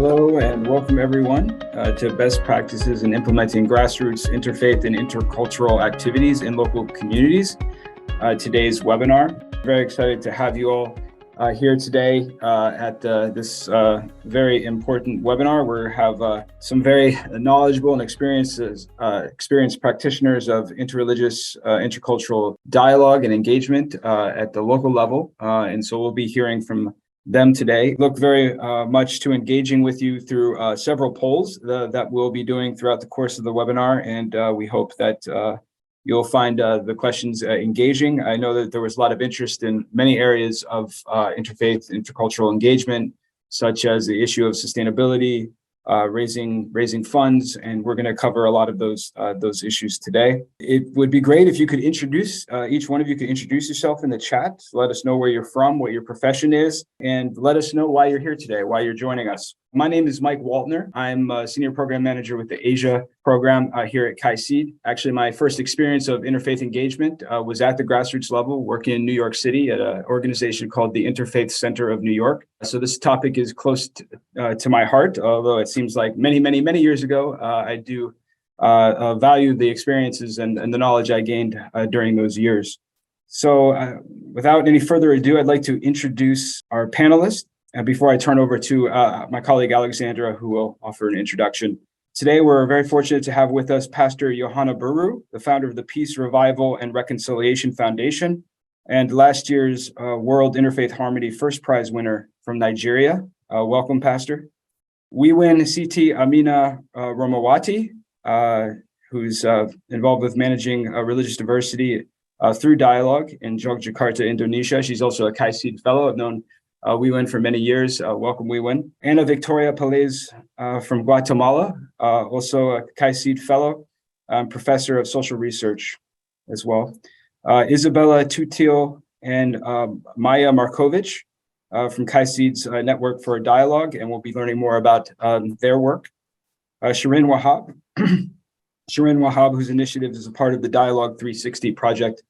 Hello and welcome everyone to Best Practices in Implementing Grassroots Interfaith and Intercultural Activities in Local Communities. Today's webinar. Very excited to have you all here today at this very important webinar. We have some very knowledgeable and experienced practitioners of interreligious, intercultural dialogue and engagement at the local level. And so we'll be hearing from them today. Look very much to engaging with you through several polls that we'll be doing throughout the course of the webinar. And we hope that you'll find the questions engaging. I know that there was a lot of interest in many areas of interfaith, intercultural engagement, such as the issue of sustainability, raising funds, and we're going to cover a lot of those issues today. It would be great if you could introduce, each one of you could introduce yourself in the chat. Let us know where you're from, what your profession is, and let us know why you're here today, why you're joining us. My name is Mike Waltner. I'm a senior program manager with the Asia program here at KAICIID. Actually, my first experience of interfaith engagement was at the grassroots level, working in New York City at an organization called the Interfaith Center of New York. So this topic is close to my heart, although it seems like many years ago. I do value the experiences and the knowledge I gained during those years. So without any further ado, I'd like to introduce our panelists. Before I turn over to my colleague Alexandra, who will offer an introduction. Today, we're very fortunate to have with us Pastor Johanna Buru, the founder of the Peace, Revival, and Reconciliation Foundation, and last year's World Interfaith Harmony First Prize winner from Nigeria. Welcome, Pastor. We win Siti Amina Romawati, who's involved with managing religious diversity through dialogue in Yogyakarta, Indonesia. She's also a KAICIID fellow. I've known WeWin for many years. Welcome, WeWin. Ana Victoria Pelez from Guatemala, also a KAICIID fellow, professor of social research as well. Isabella Tutil and Maya Markovic from KAICIID's Network for Dialogue, and we'll be learning more about their work. Shirin Wahab, whose initiative is a part of the Dialogue 360 project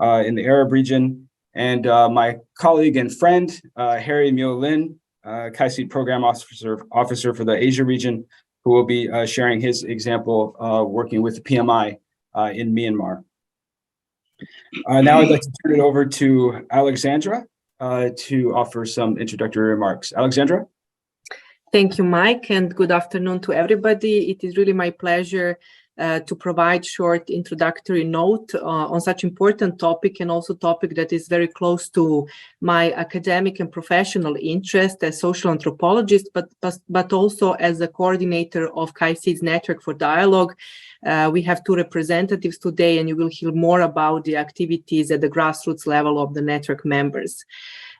in the Arab region. And my colleague and friend, Harry Myo Lin, KAICIID Program Officer for the Asia region, who will be sharing his example working with the PMI in Myanmar. Now I'd like to turn it over to Alexandra to offer some introductory remarks. Alexandra? Thank you, Mike, and good afternoon to everybody. It is really my pleasure to provide short introductory note on such important topic, and also topic that is very close to my academic and professional interest as social anthropologist, but also as a coordinator of KAICIID's Network for Dialogue. We have two representatives today, and you will hear more about the activities at the grassroots level of the network members.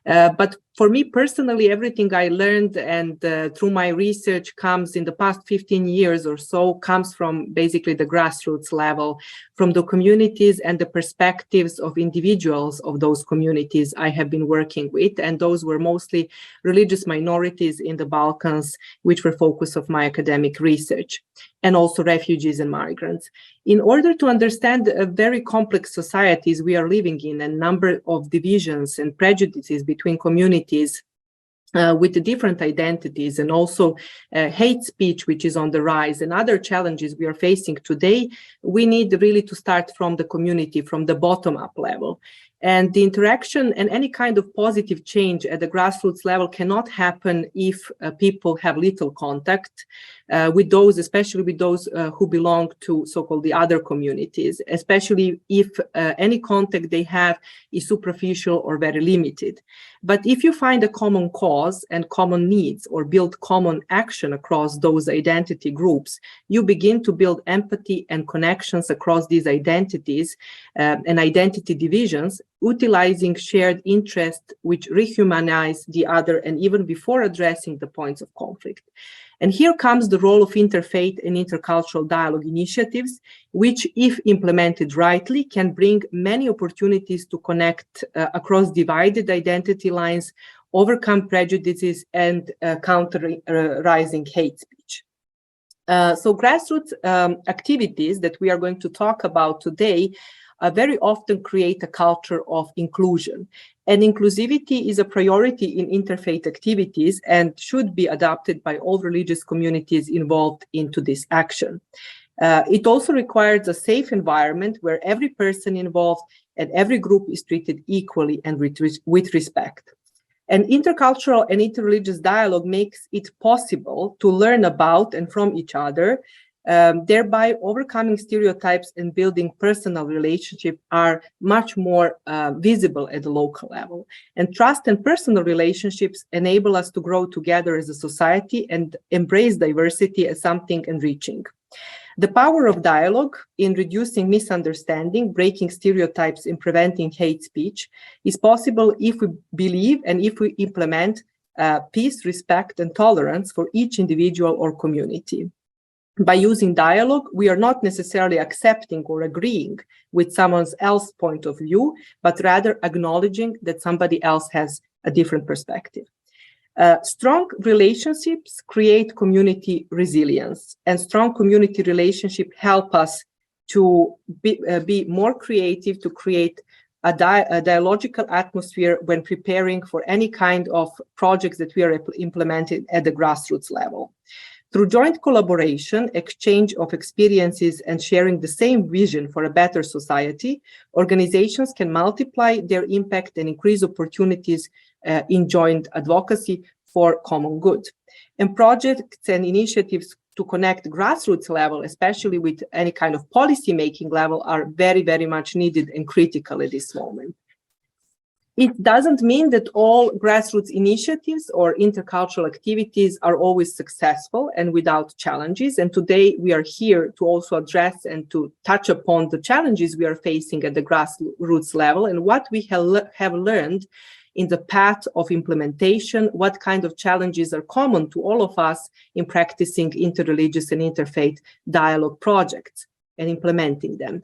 But for me personally, everything I learned and through my research comes in the past 15 years or so, comes from basically the grassroots level, from the communities and the perspectives of individuals of those communities I have been working with. And those were mostly religious minorities in the Balkans, which were focus of my academic research, and also refugees and migrants. In order to understand very complex societies we are living in, a number of divisions and prejudices between communities with the different identities, and also hate speech, which is on the rise, and other challenges we are facing today, we need really to start from the community, from the bottom-up level. And the interaction and any kind of positive change at the grassroots level cannot happen if people have little contact with those, especially with those who belong to so-called the other communities, especially if any contact they have is superficial or very limited. But if you find a common cause and common needs, or build common action across those identity groups, you begin to build empathy and connections across these identities and identity divisions, utilizing shared interest which rehumanize the other, and even before addressing the points of conflict. And here comes the role of interfaith and intercultural dialogue initiatives, which, if implemented rightly, can bring many opportunities to connect across divided identity lines, overcome prejudices, and counter rising hate speech. So grassroots activities that we are going to talk about today very often create a culture of inclusion. And inclusivity is a priority in interfaith activities and should be adopted by all religious communities involved into this action. It also requires a safe environment where every person involved and every group is treated equally and with respect. And intercultural and interreligious dialogue makes it possible to learn about and from each other, thereby overcoming stereotypes and building personal relationships are much more visible at the local level. And trust and personal relationships enable us to grow together as a society and embrace diversity as something enriching. The power of dialogue in reducing misunderstanding, breaking stereotypes, and preventing hate speech is possible if we believe and if we implement peace, respect, and tolerance for each individual or community. By using dialogue, we are not necessarily accepting or agreeing with someone else's point of view, but rather acknowledging that somebody else has a different perspective. Strong relationships create community resilience, and strong community relationships help us to be more creative, to create a dialogical atmosphere when preparing for any kind of projects that we are implementing at the grassroots level. Through joint collaboration, exchange of experiences, and sharing the same vision for a better society, organizations can multiply their impact and increase opportunities in joint advocacy for common good. And projects and initiatives to connect grassroots level, especially with any kind of policy making level, are very, very much needed and critical at this moment. It doesn't mean that all grassroots initiatives or intercultural activities are always successful and without challenges. And today we are here to also address and to touch upon the challenges we are facing at the grassroots level and what we have learned in the path of implementation, what kind of challenges are common to all of us in practicing interreligious and interfaith dialogue projects and implementing them.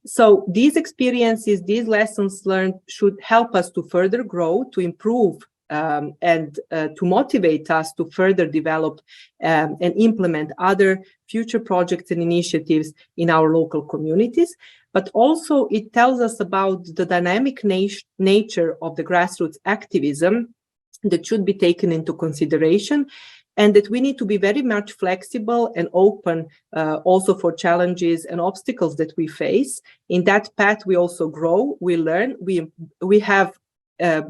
So these experiences, these lessons learned should help us to further grow, to improve, and to motivate us to further develop and implement other future projects and initiatives in our local communities. But also it tells us about the dynamic nature of the grassroots activism that should be taken into consideration, and that we need to be very much flexible and open also for challenges and obstacles that we face. In that path, we also grow, we learn, we have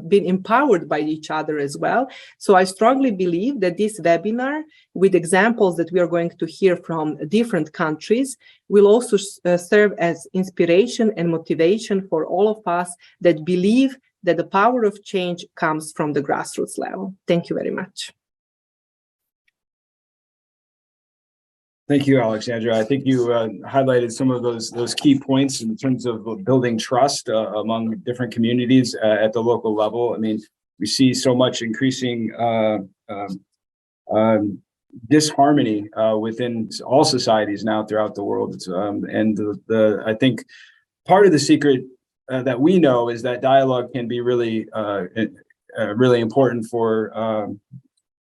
been empowered by each other as well. So I strongly believe that this webinar, with examples that we are going to hear from different countries, will also serve as inspiration and motivation for all of us that believe that the power of change comes from the grassroots level. Thank you very much. Thank you, Alexandra. I think you highlighted some of those key points in terms of building trust among different communities at the local level. I mean, we see so much increasing disharmony within all societies now throughout the world. And I think part of the secret that we know is that dialogue can be really, really important for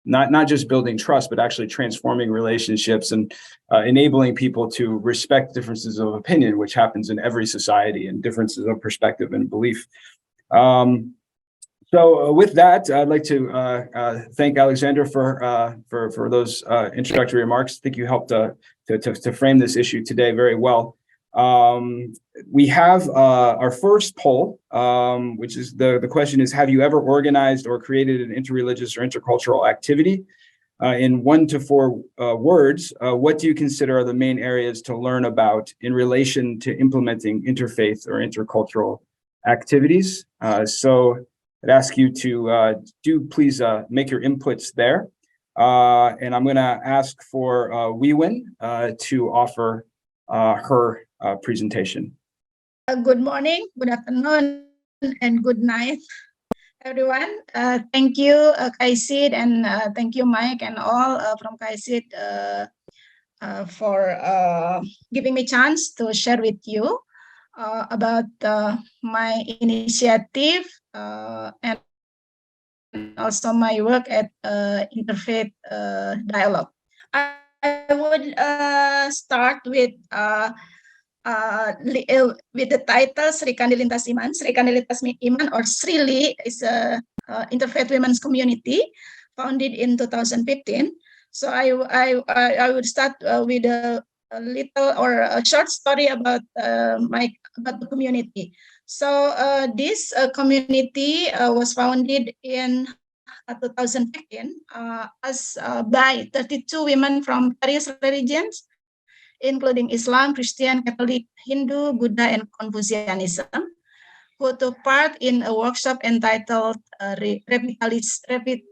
not just building trust, but actually transforming relationships and enabling people to respect differences of opinion, which happens in every society, and differences of perspective and belief. So with that, I'd like to thank Alexandra for those introductory remarks. I think you helped to frame this issue today very well. We have our first poll, which is the question is, have you ever organized or created an interreligious or intercultural activity? In 1 to 4 words, what do you consider are the main areas to learn about in relation to implementing interfaith or intercultural activities? So I'd ask you to please make your inputs there. And I'm going to ask for Wiwin to offer her presentation. Good morning, good afternoon, and good night, everyone. Thank you, KAICIID, and thank you, Mike, and all from KAICIID for giving me a chance to share with you about my initiative and also my work at Interfaith Dialogue. I would start with with the title Sri Kandi Lintas Iman. Sri Kandi Lintas Iman, or SRILI, is a interfaith women's community founded in 2015. So I would start with a little or a short story about about the community. So this community was founded in 2015 as by 32 women from various religions, including Islam, Christian, Catholic, Hindu, Buddha, and Confucianism, who took part in a workshop entitled Revitalizing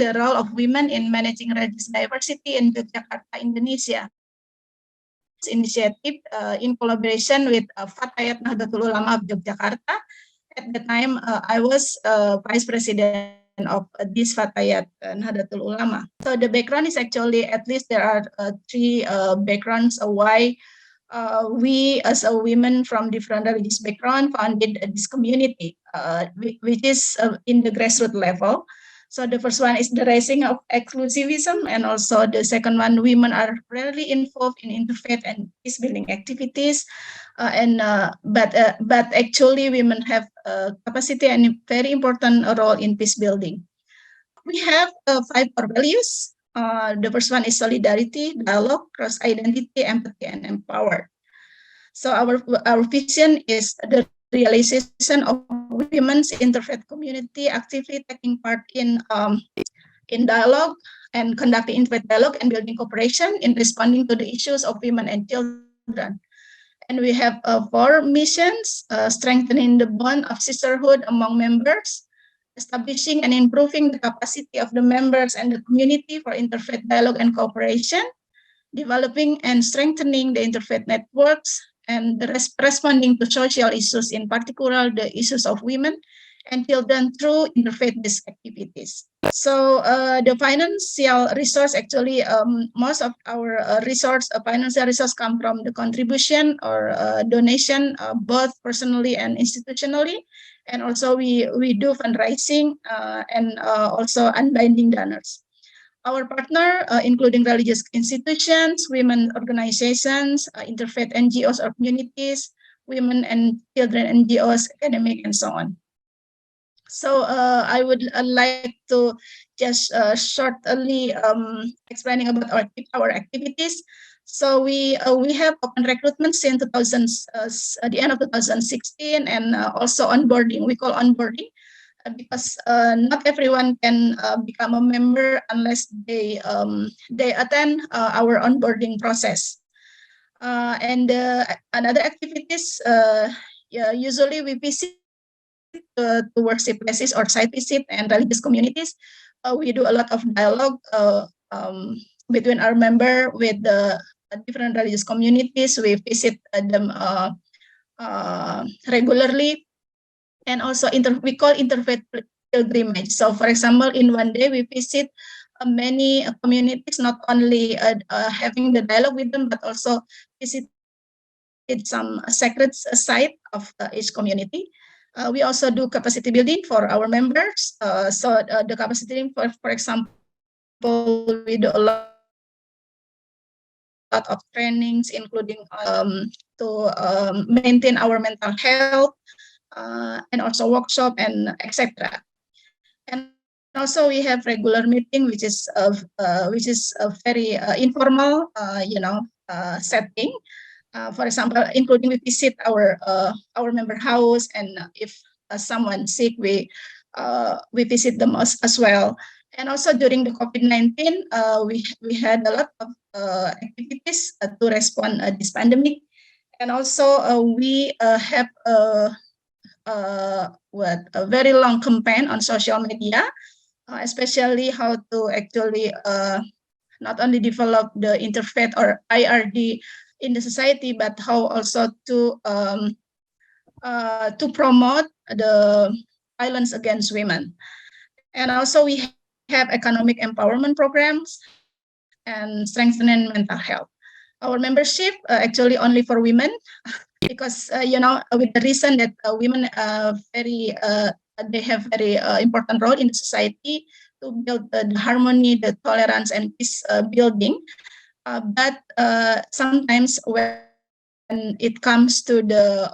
the Role of Women in Managing Religious Diversity in Yogyakarta, Indonesia. This initiative in collaboration with Fatayat Nahdlatul Ulama of Yogyakarta. At the time, I was vice president of this Fatayat Nahdlatul Ulama. So the background is actually, at least there are three backgrounds why we as a women from different religious background founded this community, which is in the grassroots level. So the first one is the rising of exclusivism, and also the second one, women are rarely involved in interfaith and peace building activities, but actually women have capacity and a very important role in peace building. We have 5 core values. The first one is solidarity, dialogue, cross identity, empathy, and empower. So our vision is the realization of women's interfaith community actively taking part in dialogue and conducting interfaith dialogue and building cooperation in responding to the issues of women and children. And we have 4 missions: strengthening the bond of sisterhood among members, establishing and improving the capacity of the members and the community for interfaith dialogue and cooperation, developing and strengthening the interfaith networks, and responding to social issues, in particular the issues of women and children through interfaith-based activities. So the financial resource, actually most of our financial resource come from the contribution or donation, both personally and institutionally. And also we do fundraising and also unbinding donors. Our partner, including religious institutions, women organizations, interfaith NGOs or communities, women and children NGOs, academic, and so on. So I would like to just shortly explaining about our activities. So we have open recruitment since the end of 2016, and also onboarding. We call onboarding because not everyone can become a member unless they attend our onboarding process. And another activities, usually we visit to worship places or site visit and religious communities. We do a lot of dialogue between our member with the different religious communities. We visit them regularly. And also we call interfaith pilgrimage. So for example, in one day we visit many communities, not only having the dialogue with them, but also visit some sacred site of each community. We also do capacity building for our members. So the capacity building, for example, we do a lot of trainings, including to maintain our mental health, and also workshop and etc. And also we have regular meeting, which is a very informal, setting. For example, including we visit our member house, and if someone sick, we visit them as well. And also during the COVID-19, we had a lot of activities to respond this pandemic. And also we have a very long campaign on social media, especially how to actually not only develop the interfaith or IRD in the society, but how also to promote the violence against women. And also we have economic empowerment programs and strengthening mental health. Our membership actually only for women, because with the reason that women they have very important role in the society to build the harmony, the tolerance, and peace building. but sometimes when it comes to the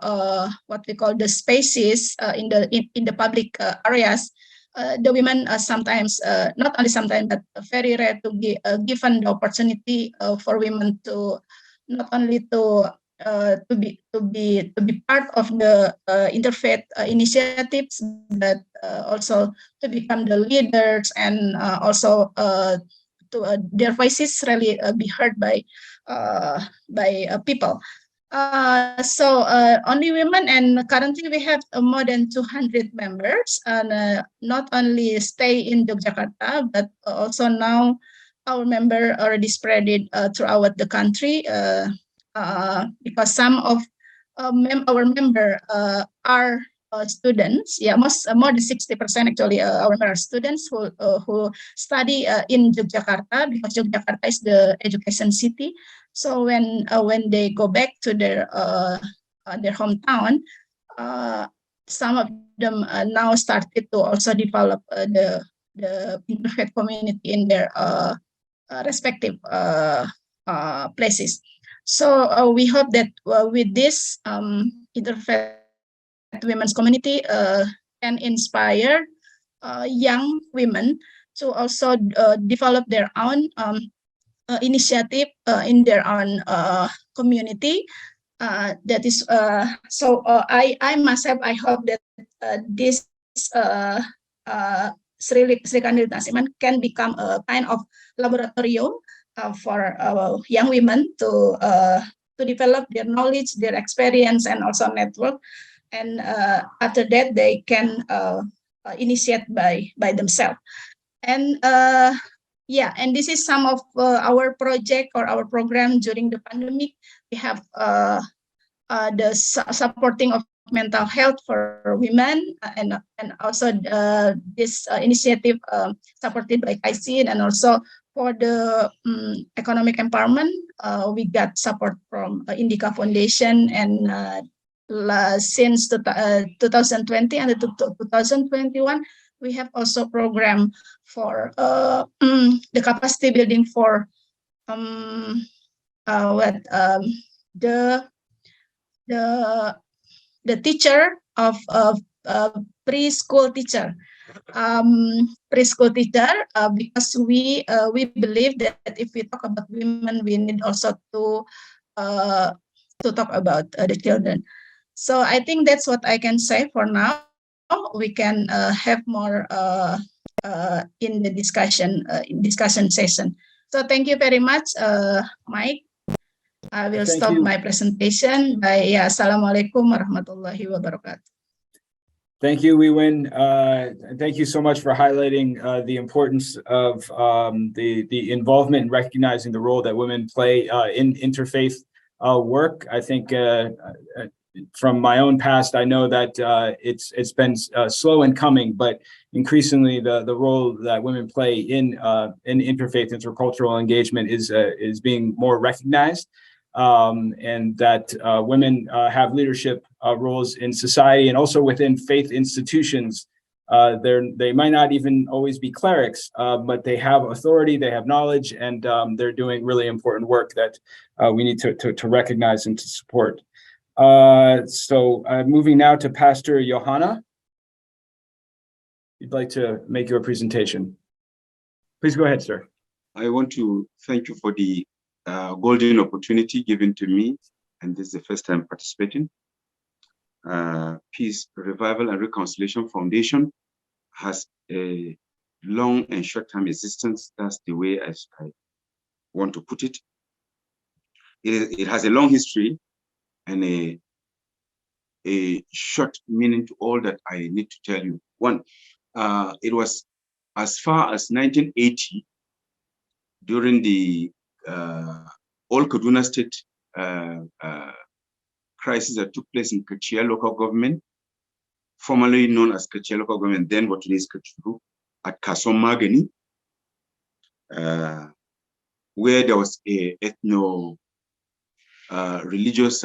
what we call the spaces in the public areas, the women sometimes, not only sometimes, but very rare to be given the opportunity for women to not only to be part of the interfaith initiatives, but also to become the leaders, and also to their voices really be heard by people. So only women, and currently we have more than 200 members, and not only stay in Yogyakarta, but also now our member already spread it throughout the country, because some of our member are students. Yeah, more than 60% actually our member are students who study in Yogyakarta, because Yogyakarta is the education city. So when they go back to their hometown, some of them now started to also develop the interfaith community in their respective places. So we hope that with this interfaith women's community can inspire young women to also develop their own initiative in their own community. That is so. I myself, I hope that this Sri Kandi Nasiman can become a kind of laboratorium for young women to develop their knowledge, their experience, and also network. And after that, they can initiate by themselves. And yeah, and this is some of our project or our program during the pandemic. We have the supporting of mental health for women, and also this initiative supported by KAICIID, and also for the economic empowerment, we got support from Indica Foundation, and since 2020 and 2021, we have also program for the capacity building for the teacher of preschool teacher, because we believe that if we talk about women, we need also to talk about the children. So I think that's what I can say for now. We can have more in the discussion session. So thank you very much, Mike. I will stop my presentation by Assalamualaikum warahmatullahi wabarakatuh. Thank you, Wiwin. Thank you so much for highlighting the importance of the involvement and recognizing the role that women play in interfaith work. I think from my own past, I know that it's been slow in coming, but increasingly the role that women play in interfaith intercultural engagement is being more recognized. And that women have leadership roles in society and also within faith institutions. They might not even always be clerics, but they have authority, they have knowledge, and they're doing really important work that we need to recognize and to support. So moving now to Pastor Johanna. You'd like to make your presentation. Please go ahead, sir. I want to thank you for the golden opportunity given to me, and this is the first time participating. Peace, Revival and Reconciliation Foundation has a long and short-term existence. That's the way I want to put it. It has a long history and a short meaning to all that I need to tell you. One, it was as far as 1980, during the all Kaduna State crisis that took place in KAICIID local government, formerly known as KAICIID local government, then what it is Kachuru, at Kasom Magani, where there was a religious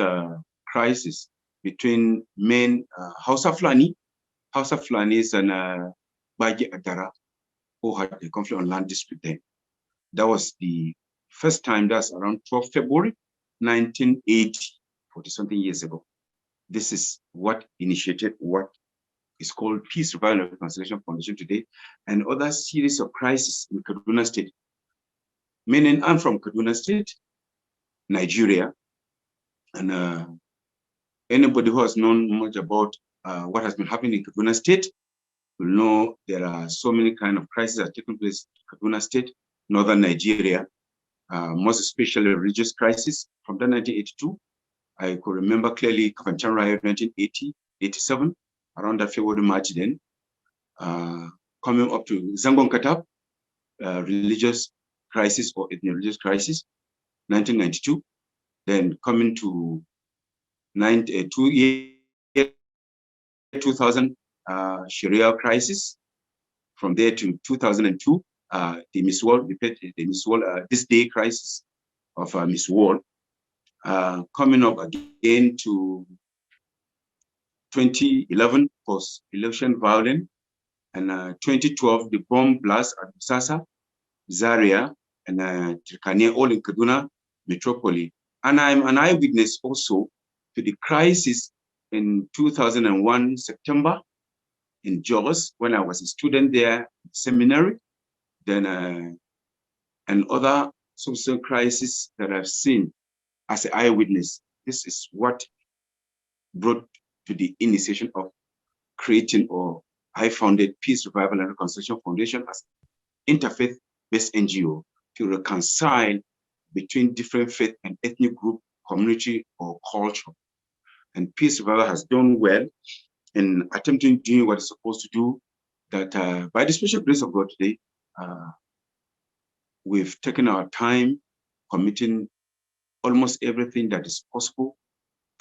crisis between men, Hausa Fulanis and Baji Adara, who had a conflict on land dispute then. That was the First time, that's around 12 February 1980, 40-something years ago. This is what initiated what is called Peace, Revival, and Reconciliation Foundation today, and other series of crises in Kaduna State. Meaning, I'm from Kaduna State, Nigeria, and anybody who has known much about what has been happening in Kaduna State will know there are so many kind of crises that are taking place in Kaduna State, northern Nigeria, most especially religious crisis from the 1982. I could remember clearly Kafanchan riot 1980, 87, around that February, March then, coming up to Zangon Katab, religious crisis or ethno-religious crisis, 1992, then coming to 2000 Sharia crisis, from there to 2002, the Miss World, this day crisis of Miss World, coming up again to 2011 post-election violence, and 2012 the bomb blast at Sasa, Zaria, and Turkania, all in Kaduna Metropolis. And I'm an eyewitness also to the crisis in 2001 September in Jos, when I was a student there, seminary, then and other social crises that I've seen as an eyewitness. This is what brought to the initiation of creating, or I founded Peace, Revival, and Reconciliation Foundation as interfaith-based NGO to reconcile between different faith and ethnic group, community, or culture. And Peace Revival has done well in attempting doing what it's supposed to do, that by the special grace of God today, we've taken our time committing almost everything that is possible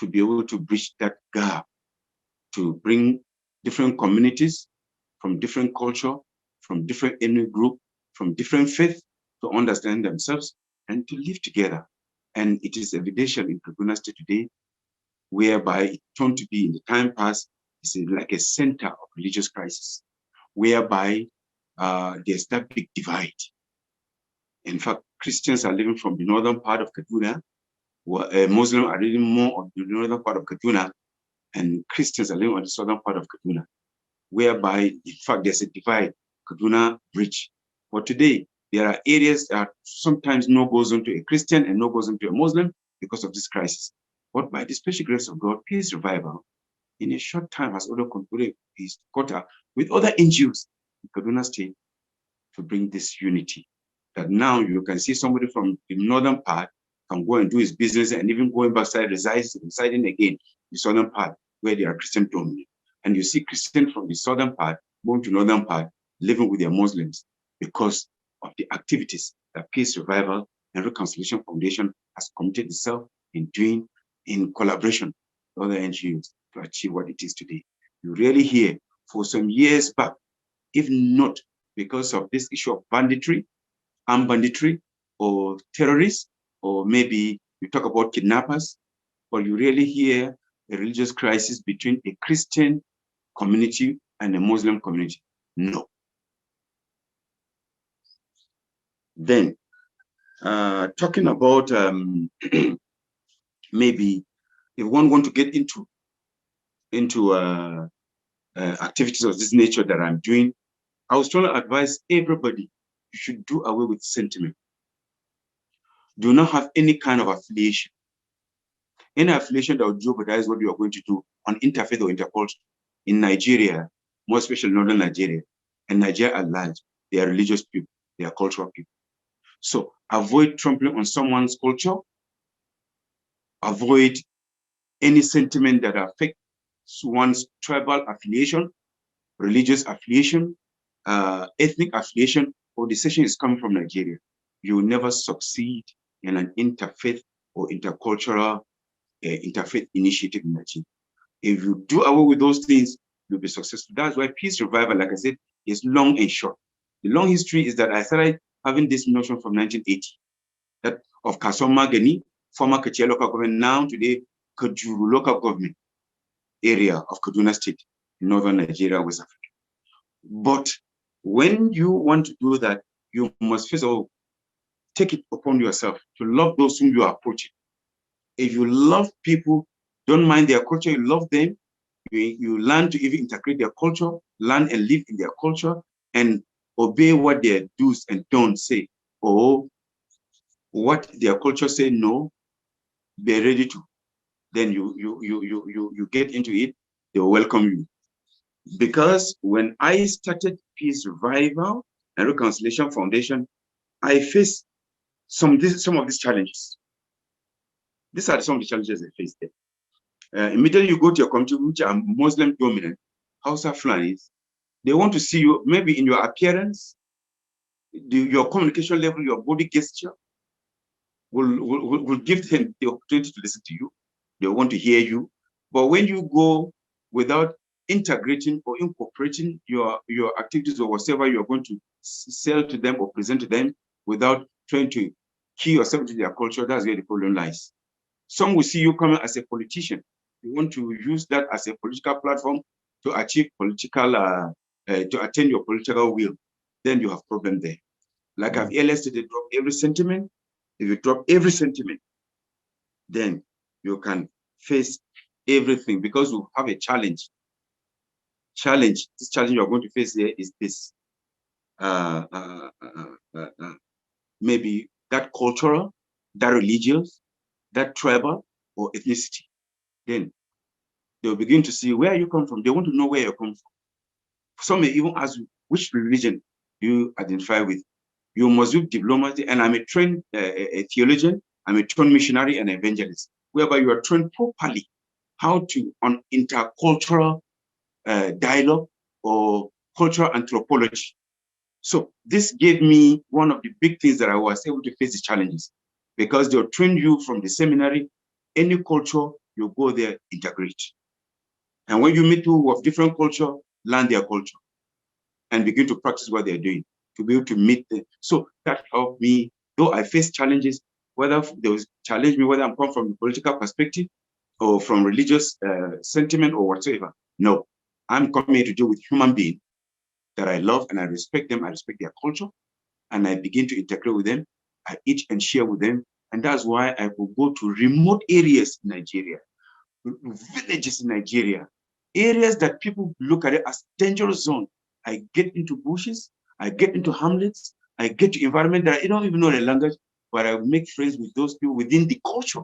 to be able to bridge that gap, to bring different communities from different culture, from different ethnic group, from different faith, to understand themselves and to live together. And it is evidential in Kaduna State today, whereby it turned to be in the time past, it's like a center of religious crisis, whereby there's that big divide. In fact, Christians are living from the northern part of Kaduna, Muslims are living more on the northern part of Kaduna, and Christians are living on the southern part of Kaduna, whereby, in fact, there's a divide, Kaduna Bridge. But today, there are areas that sometimes no goes on to a Christian and no goes on to a Muslim because of this crisis. But by the special grace of God, Peace Revival, in a short time, has also concluded his quota with other NGOs in Kaduna State to bring this unity. That now you can see somebody from the northern part can go and do his business, and even going backside, residing again the southern part where they are Christian dominant. And you see Christians from the southern part going to northern part, living with their Muslims, because of the activities that Peace Revival and Reconciliation Foundation has committed itself in doing in collaboration with other NGOs to achieve what it is today. You really hear for some years back, if not because of this issue of banditry, armed banditry, or terrorists, or maybe you talk about kidnappers, or you really hear a religious crisis between a Christian community and a Muslim community. No. Then, talking about maybe if one want to get into activities of this nature that I'm doing, I was trying to advise everybody, you should do away with sentiment. Do not have any kind of affiliation. Any affiliation that will jeopardize what you are going to do on interfaith or intercultural. In Nigeria, more especially northern Nigeria, and Nigeria at large, they are religious people, they are cultural people. So avoid trampling on someone's culture. Avoid any sentiment that affects one's tribal affiliation, religious affiliation, ethnic affiliation, or decision is coming from Nigeria. You will never succeed in an interfaith or intercultural interfaith initiative in Nigeria. If you do away with those things, you'll be successful. That's why Peace Revival, like I said, is long and short. The long history is that I started having this notion from 1980, that of Kasoma Geni, former Kachia local government, now today Kajuru local government area of Kaduna State, in northern Nigeria, West Africa. But when you want to do that, you must first of all take it upon yourself to love those whom you are approaching. If you love people, don't mind their culture, you love them, you learn to even integrate their culture, learn and live in their culture, and obey what their do's and don'ts say, or what their culture say no, be ready to. Then you get into it, they will welcome you. Because when I started Peace Revival and Reconciliation Foundation, I faced some of these challenges. These are some of the challenges I faced there. Immediately you go to your community, which are Muslim dominant, Hausa Fulanis, they want to see you maybe in your appearance, your communication level, your body gesture will give them the opportunity to listen to you. They want to hear you. But when you go without integrating or incorporating your activities or whatever you're going to sell to them or present to them without trying to key yourself to their culture, that's where the problem lies. Some will see you coming as a politician. You want to use that as a political platform to achieve political, to attain your political will. Then you have problem there. Like I've earlier said, they drop every sentiment. If you drop every sentiment, then you can face everything because you have a challenge. This challenge you're going to face here is this. Maybe that cultural, that religious, that tribal or ethnicity. Then they'll begin to see where you come from. They want to know where you come from. Some may even ask you, which religion do you identify with? You must do diplomacy, and I'm a trained a theologian, I'm a trained missionary and evangelist, whereby you are trained properly how to on intercultural dialogue or cultural anthropology. So this gave me one of the big things that I was able to face the challenges, because they'll train you from the seminary, any culture, you go there, integrate. And when you meet people of different culture, learn their culture and begin to practice what they're doing to be able to meet them. So that helped me, though I faced challenges, whether they was challenge me, whether I'm coming from a political perspective or from religious sentiment or whatsoever. No, I'm coming here to deal with human beings that I love and I respect them. I respect their culture, and I begin to integrate with them. I eat and share with them. And that's why I will go to remote areas in Nigeria, villages in Nigeria, areas that people look at it as dangerous zone. I get into bushes, I get into hamlets, I get to environment that I don't even know the language, but I make friends with those people within the culture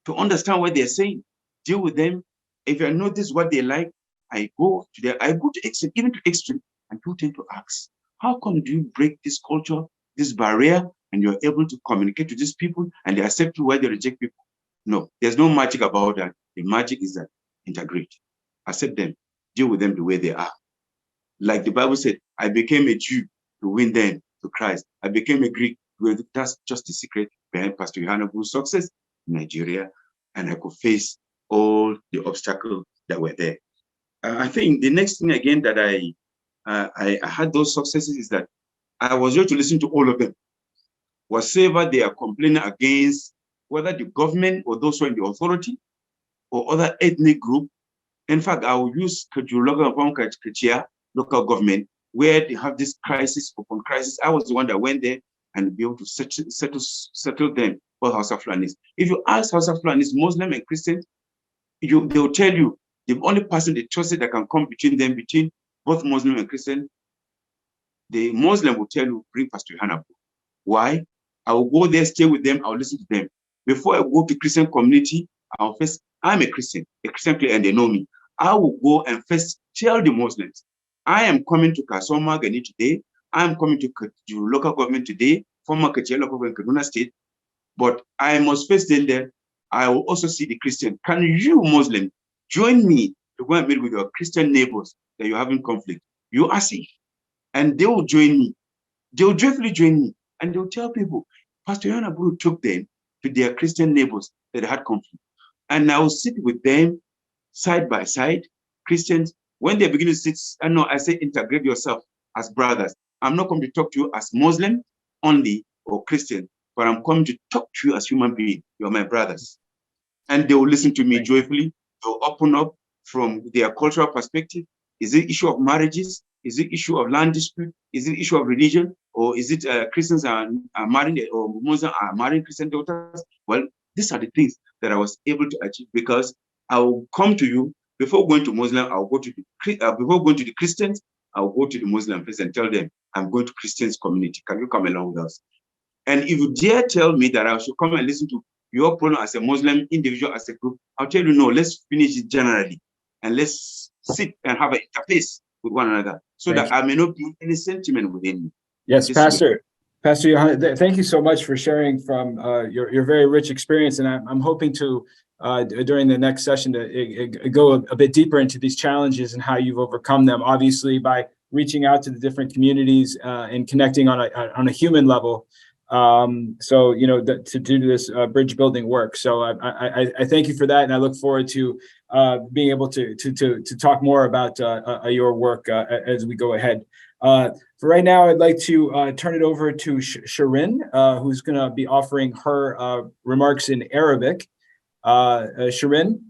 to understand what they're saying, deal with them. If I notice what they like, I go to extreme, even to extreme, and people tend to ask, how come do you break this culture, this barrier, and you're able to communicate to these people and they accept you while they reject people? No, there's no magic about that. The magic is that integrate, accept them, deal with them the way they are. Like the Bible said, I became a Jew to win them to Christ. I became a Greek. That's just the secret behind Pastor Yohana Bu's success in Nigeria. And I could face all the obstacles that were there. I think the next thing again that I had those successes is that I was able to listen to all of them. Whatever they are complaining against, whether the government or those who are in the authority or other ethnic group. In fact, I will use local government, where they have this crisis upon crisis. I was the one that went there and be able to settle them for Hausa Fulanis. If you ask Hausa Fulanis, Muslim and Christian, they will tell you the only person they trusted that can come between them, between both Muslim and Christian, the Muslim will tell you, bring Pastor Yohana. Why? I will go there, stay with them, I'll listen to them. Before I go to Christian community, I'm a Christian player, and they know me. I will go and first tell the Muslims, I am coming to Kasoma Gani today. I'm coming to local government today, former Kachia local government, Kaduna State. But I must first tell them, I will also see the Christian. Can you, Muslim, join me to go and meet with your Christian neighbors that you're having conflict? You ask it. And they will join me. They will joyfully join me. And they will tell people, Pastor Yohana Buru took them to their Christian neighbors that had conflict. And I will sit with them side by side, Christians. When they begin to sit, I say integrate yourself as brothers. I'm not coming to talk to you as Muslim only or Christian, but I'm coming to talk to you as human beings. You're my brothers. And they will listen to me joyfully. They'll open up from their cultural perspective. Is it issue of marriages? Is it issue of land dispute? Is it issue of religion? or is it Christians are marrying, or Muslims are marrying Christian daughters? Well, these are the things that I was able to achieve, because I will come to you before going to Muslim. I'll go to before going to the Christians. I'll go to the Muslim first and tell them, I'm going to Christians community. Can you come along with us? And if you dare tell me that I should come and listen to your program as a Muslim individual, as a group, I'll tell you, no, let's finish it generally. And let's sit and have an interface with one another, so that I may not be any sentiment within me. Yes, Pastor Johanna, thank you so much for sharing from your very rich experience. And I'm hoping to, during the next session, to go a bit deeper into these challenges and how you've overcome them, obviously by reaching out to the different communities and connecting on a human level. So, you know, to do this bridge building work. So I thank you for that. And I look forward to being able to talk more about your work as we go ahead. For right now, I'd like to turn it over to Shirin, who's going to be offering her remarks in Arabic. Shirin?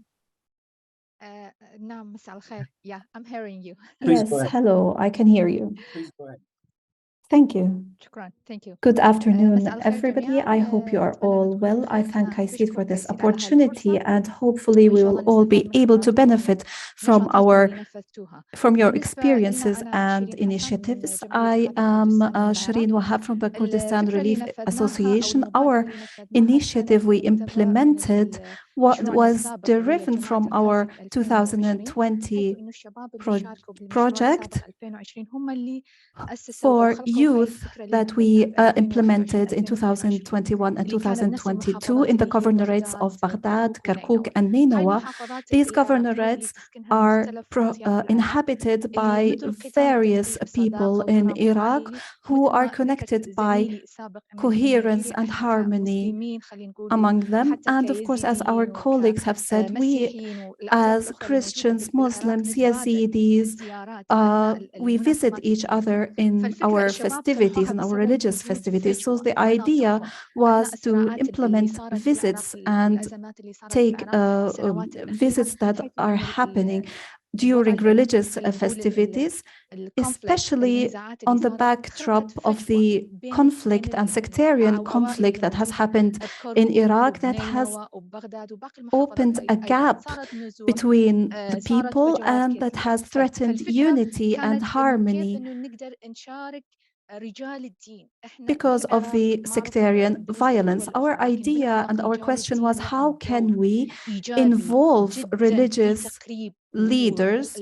Yeah, I'm hearing you. Yes, hello, I can hear you. Please go ahead. Thank you. Thank you. Good afternoon, everybody. I hope you are all well. I thank KAICIID for this opportunity, and hopefully we will all be able to benefit from your experiences and initiatives. I am Shireen Wahab from the Kurdistan Relief Association. Our initiative we implemented was driven from our 2020 project for youth that we implemented in 2021 and 2022 in the governorates of Baghdad, Kirkuk, and Nineveh. These governorates are inhabited by various people in Iraq who are connected by coherence and harmony among them. And of course, as our colleagues have said, we as Christians, Muslims, Yazidis, we visit each other in our festivities, in our religious festivities. So the idea was to implement visits and take visits that are happening during religious festivities, especially on the backdrop of the conflict and sectarian conflict that has happened in Iraq, that has opened a gap between the people and that has threatened unity and harmony because of the sectarian violence. Our idea and our question was, how can we involve religious leaders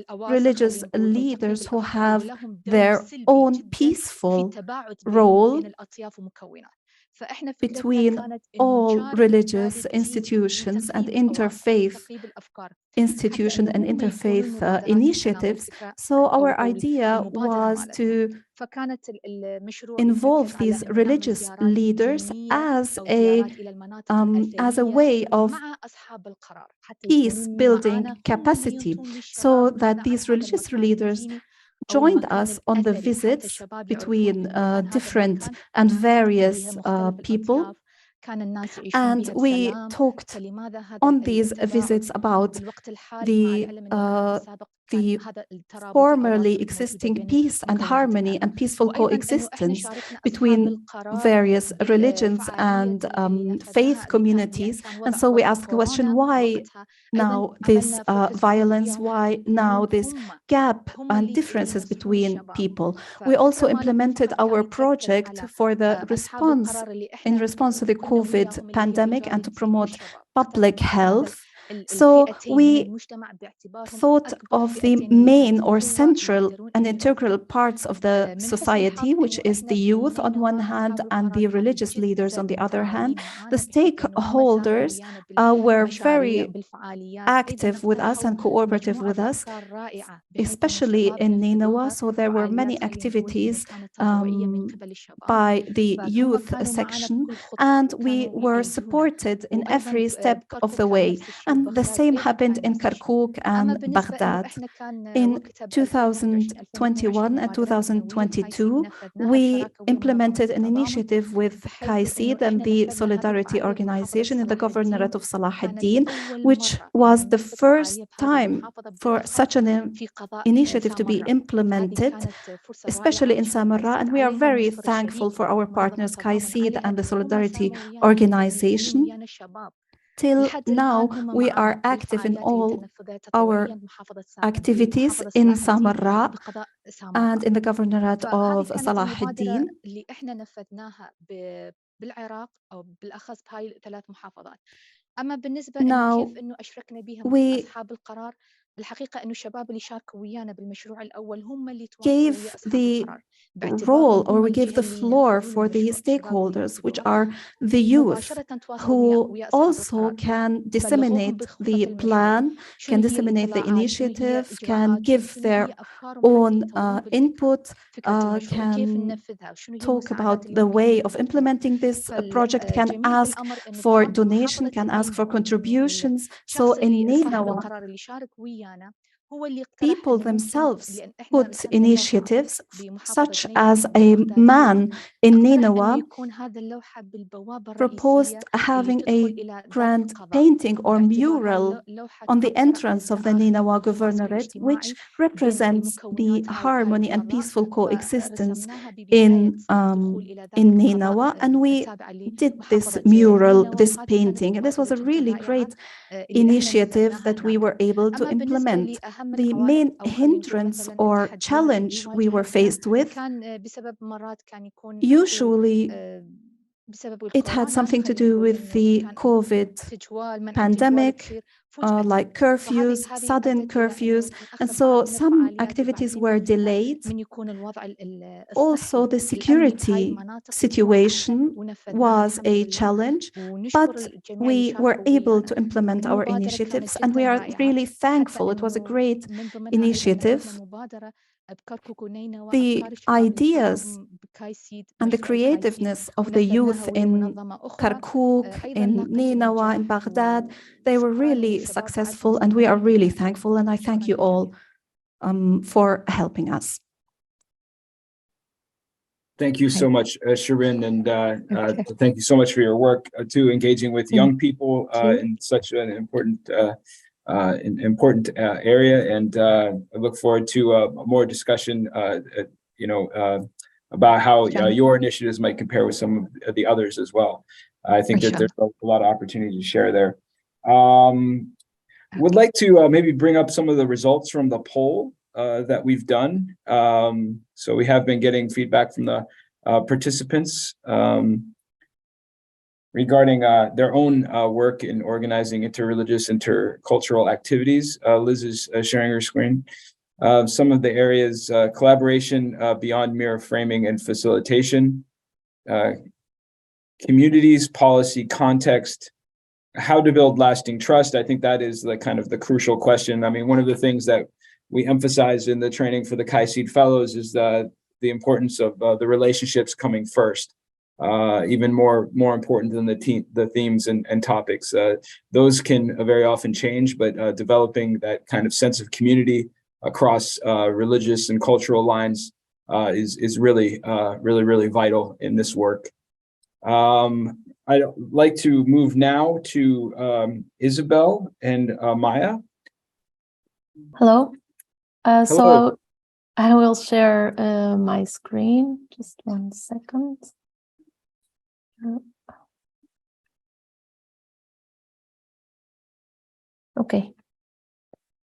who have their own peaceful role between all religious institutions and interfaith institutions and interfaith initiatives. So our idea was to involve these religious leaders as a way of peace-building capacity, so that these religious leaders joined us on the visits between different and various people. And we talked on these visits about the formerly existing peace and harmony and peaceful coexistence between various religions and faith communities. And so we asked the question, why now this violence? Why now this gap and differences between people? We also implemented our project for the in response to the COVID pandemic and to promote public health. So we thought of the main or central and integral parts of the society, which is the youth on one hand and the religious leaders on the other hand. The stakeholders were very active with us and cooperative with us, especially in Nineveh. So there were many activities by the youth section, and we were supported in every step of the way. And the same happened in Kirkuk and Baghdad. In 2021 and 2022, we implemented an initiative with KAICIID and the Solidarity Organization in the Governorate of Salah ad-Din, which was the first time for such an initiative to be implemented, especially in Samarra. And we are very thankful for our partners, KAICIID and the Solidarity Organization. Till now, we are active in all our activities in Samarra and in the Governorate of Salah ad-Din. Now, we gave the role, or we gave the floor for the stakeholders, which are the youth, who also can disseminate the plan, can disseminate the initiative, can give their own input, can talk about the way of implementing this project, can ask for donation, can ask for contributions. So in Ninawa, people themselves put initiatives, such as a man in Ninawa proposed having a grand painting or mural on the entrance of the Ninawa Governorate, which represents the harmony and peaceful coexistence in Ninawa. And we did this mural, this painting, and this was a really great initiative that we were able to implement. The main hindrance or challenge we were faced with, usually it had something to do with the COVID pandemic, like curfews, sudden curfews, and so some activities were delayed. Also, the security situation was a challenge, but we were able to implement our initiatives, and we are really thankful. It was a great initiative. The ideas and the creativeness of the youth in Kirkuk, in Ninawa, in Baghdad, they were really successful, and we are really thankful, and I thank you all for helping us. Thank you so much, Shirin, and thank you so much for your work too, engaging with young people in such an important area, and I look forward to more discussion, about how your initiatives might compare with some of the others as well. I think that there's a lot of opportunity to share there. Would like to maybe bring up some of the results from the poll that we've done. So we have been getting feedback from the participants regarding their own work in organizing interreligious, intercultural activities. Liz is sharing her screen. Some of the areas: collaboration beyond mere framing and facilitation, communities, policy, context, how to build lasting trust. I think that is the kind of the crucial question. I mean, one of the things that we emphasize in the training for the KAICIID fellows is the importance of the relationships coming first, even more important than the themes and topics. Those can very often change, but developing that kind of sense of community across religious and cultural lines is really vital in this work. I'd like to move now to Isabel and Maya. Hello. Hello. So I will share my screen. Just 1 second. Okay.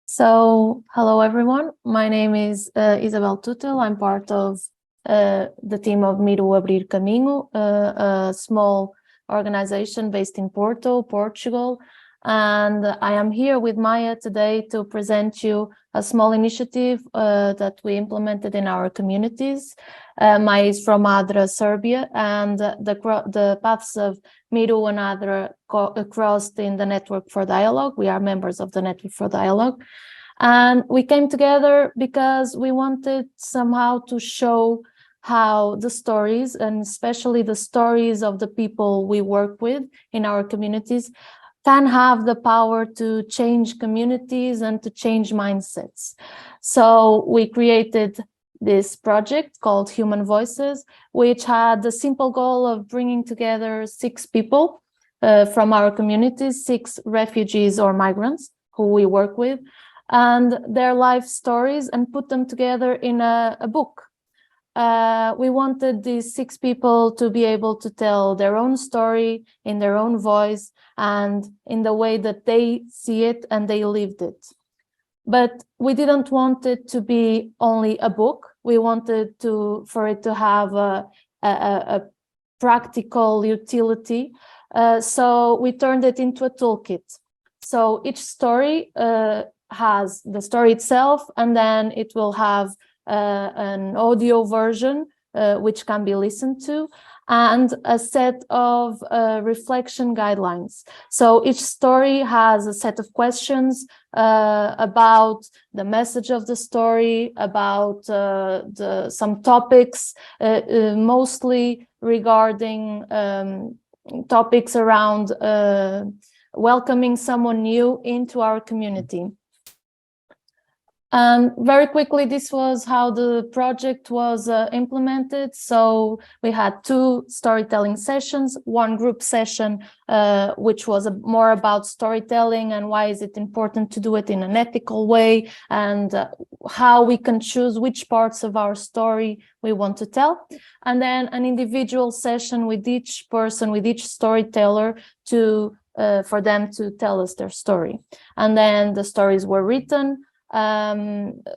So hello, everyone. My name is Isabel Tutel. I'm part of the team of Miro Abrir Caminho, a small organization based in Porto, Portugal. And I am here with Maya today to present you a small initiative that we implemented in our communities. Maya is from Adra, Serbia, and the paths of Miro and Adra crossed in the Network for Dialogue. We are members of the Network for Dialogue. And we came together because we wanted somehow to show how the stories, and especially the stories of the people we work with in our communities, can have the power to change communities and to change mindsets. So we created this project called Human Voices, which had the simple goal of bringing together 6 people from our communities, 6 refugees or migrants who we work with, and their life stories, and put them together in a book. We wanted these 6 people to be able to tell their own story in their own voice and in the way that they see it and they lived it. But we didn't want it to be only a book. We wanted for it to have a practical utility. So we turned it into a toolkit. So each story has the story itself, and then it will have an audio version which can be listened to, and a set of reflection guidelines. So each story has a set of questions about the message of the story, about some topics, mostly regarding topics around welcoming someone new into our community. Very quickly, this was how the project was implemented. So we had 2 storytelling sessions, 1 group session, which was more about storytelling and why is it important to do it in an ethical way, and how we can choose which parts of our story we want to tell. And then an individual session with each person, with each storyteller, for them to tell us their story. And then the stories were written.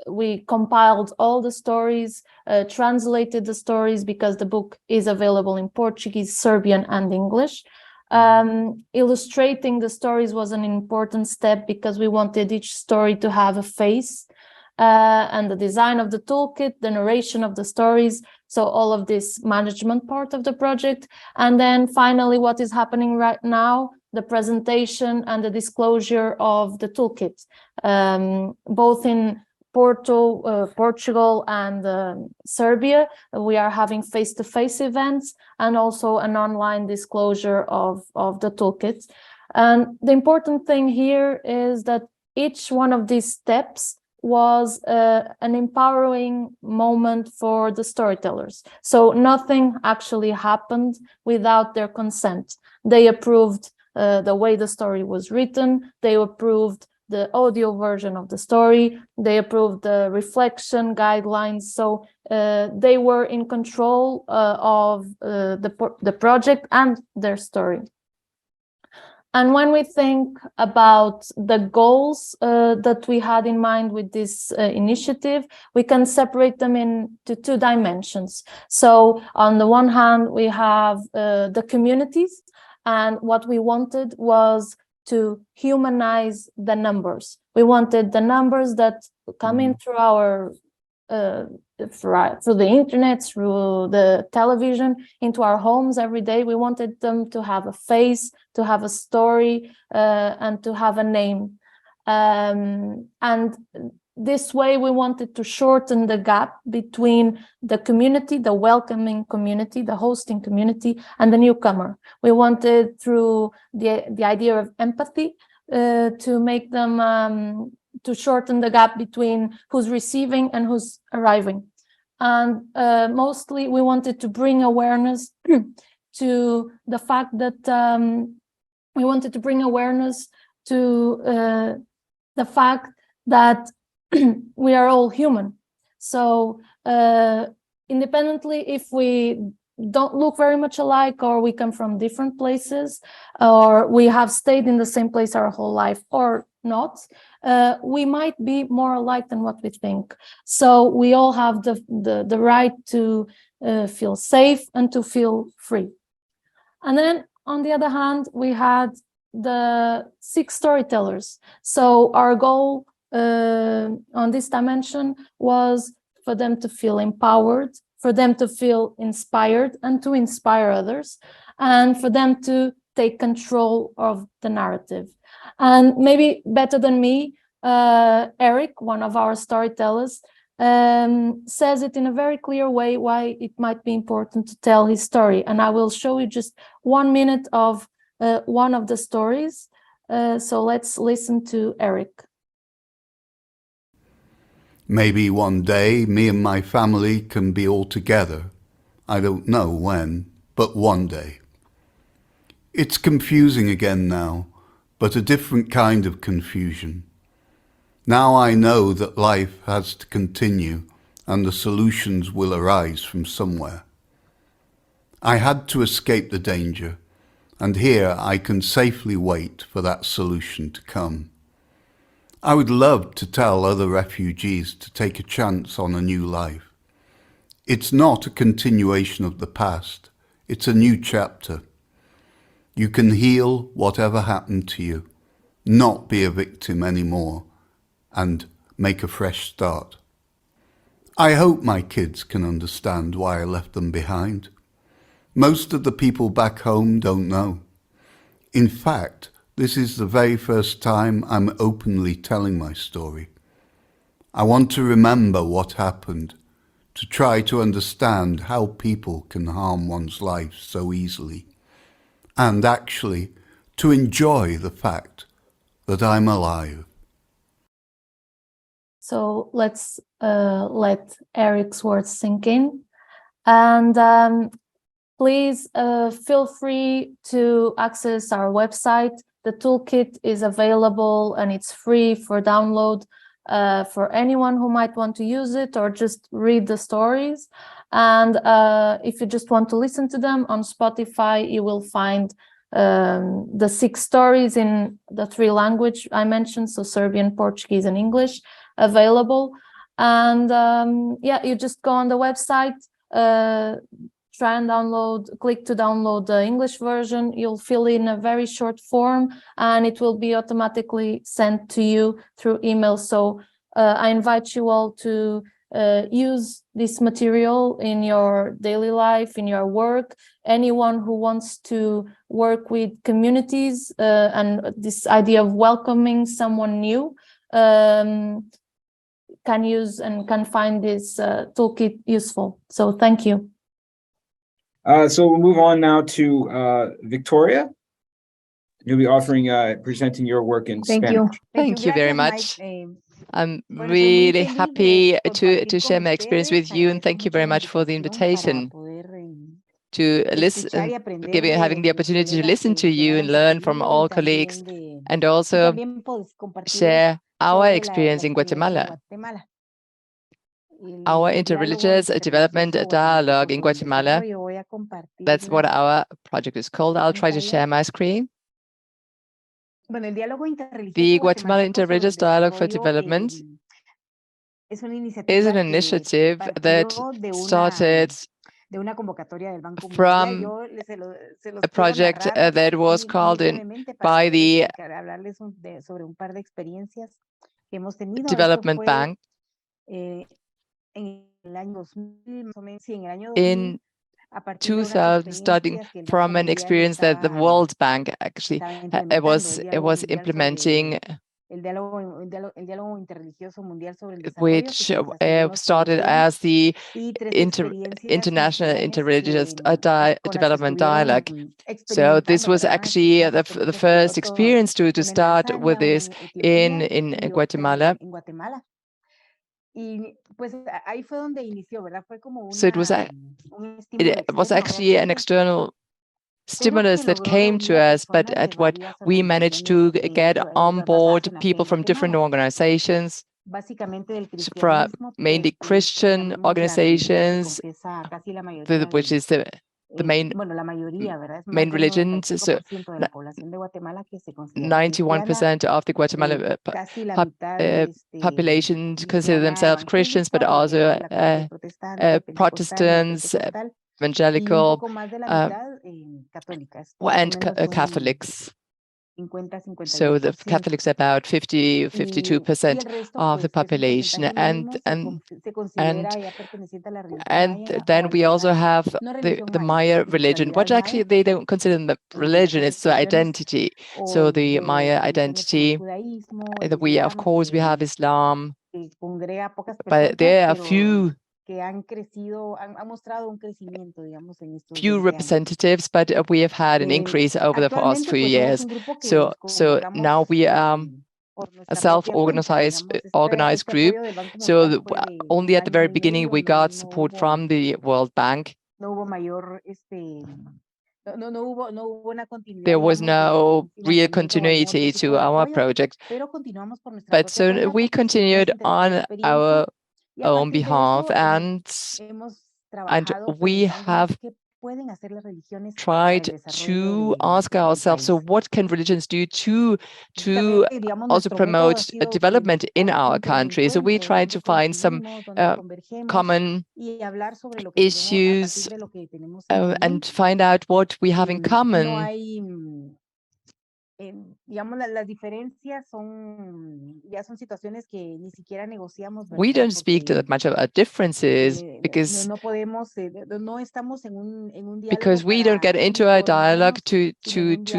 We compiled all the stories, translated the stories, because the book is available in Portuguese, Serbian, and English. Illustrating the stories was an important step because we wanted each story to have a face, and the design of the toolkit, the narration of the stories, so all of this management part of the project. And then finally, what is happening right now, the presentation and the disclosure of the toolkit, both in Portugal and Serbia. We are having face-to-face events and also an online disclosure of the toolkit. And the important thing here is that each one of these steps was an empowering moment for the storytellers. So nothing actually happened without their consent. They approved the way the story was written, they approved the audio version of the story, they approved the reflection guidelines. So they were in control of the project and their story. And when we think about the goals that we had in mind with this initiative, we can separate them into 2 dimensions. So on the one hand, we have the communities, and what we wanted was to humanize the numbers. We wanted the numbers that come in through our through the internet, through the television, into our homes every day. We wanted them to have a face, to have a story, and to have a name. And this way, we wanted to shorten the gap between the community, the welcoming community, the hosting community, and the newcomer. We wanted, through the idea of empathy, to make them to shorten the gap between who's receiving and who's arriving. And mostly we wanted to bring awareness to the fact that we wanted to bring awareness to the fact that we are all human. So independently if we don't look very much alike, or we come from different places, or we have stayed in the same place our whole life or not, we might be more alike than what we think. So we all have the right to feel safe and to feel free. And then on the other hand, we had the 6 storytellers. So our goal on this dimension was for them to feel empowered, for them to feel inspired and to inspire others, and for them to take control of the narrative. And maybe better than me, Eric, one of our storytellers, says it in a very clear way why it might be important to tell his story. And I will show you just 1 minute of one of the stories So let's listen to Eric. Maybe one day me and my family can be all together. I don't know when, but one day. It's confusing again now, but a different kind of confusion. Now I know that life has to continue and the solutions will arise from somewhere. I had to escape the danger, and here I can safely wait for that solution to come. I would love to tell other refugees to take a chance on a new life. It's not a continuation of the past, it's a new chapter. You can heal whatever happened to you, not be a victim anymore, and make a fresh start. I hope my kids can understand why I left them behind. Most of the people back home don't know. In fact, this is the very first time I'm openly telling my story. I want to remember what happened, to try to understand how people can harm one's life so easily, and actually to enjoy the fact that I'm alive. So let's let Eric's words sink in. And please feel free to access our website. The toolkit is available and it's free for download for anyone who might want to use it or just read the stories. And if you just want to listen to them on Spotify, you will find the 6 stories in the 3 languages I mentioned, so Serbian, Portuguese, and English, available. And yeah, you just go on the website, try and click to download the English version. You'll fill in a very short form and it will be automatically sent to you through email. So I invite you all to use this material in your daily life, in your work. Anyone who wants to work with communities and this idea of welcoming someone new can use and can find this toolkit useful. So thank you. So we'll move on now to Victoria. You'll be presenting your work in Spanish. Thank you very much. I'm really happy to share my experience with you, and thank you very much for the invitation to listen, having the opportunity to listen to you and learn from all colleagues, and also share our experience in Guatemala. Our interreligious development dialogue in Guatemala, that's what our project is called. I'll try to share my screen. The Guatemala Interreligious Dialogue for Development is an initiative that started from a project that was called in by the Development Bank in 2000, starting from an experience that the World Bank actually was implementing, which started as the International Interreligious Development Dialogue. So this was actually the first experience to start with this in Guatemala. So it was actually an external stimulus that came to us, but at what we managed to get on board people from different organizations, from mainly Christian organizations, which is the main religion. So 91% of the Guatemala population consider themselves Christians, but also Protestants, evangelical, and Catholics. So the Catholics are about 52% of the population, and then we also have the Maya religion, which actually they don't consider the religion; it's the identity. So the Maya identity. We of course we have Islam, but there are few few representatives, but we have had an increase over the past few years. So now we are a self-organized group. So only at the very beginning we got support from the World Bank. There was no real continuity to our project, but so we continued on our own behalf, and we have tried to ask ourselves, so what can religions do to also promote development in our country? So we tried to find some common issues and find out what we have in common. We don't speak that much about differences because we don't get into a dialogue to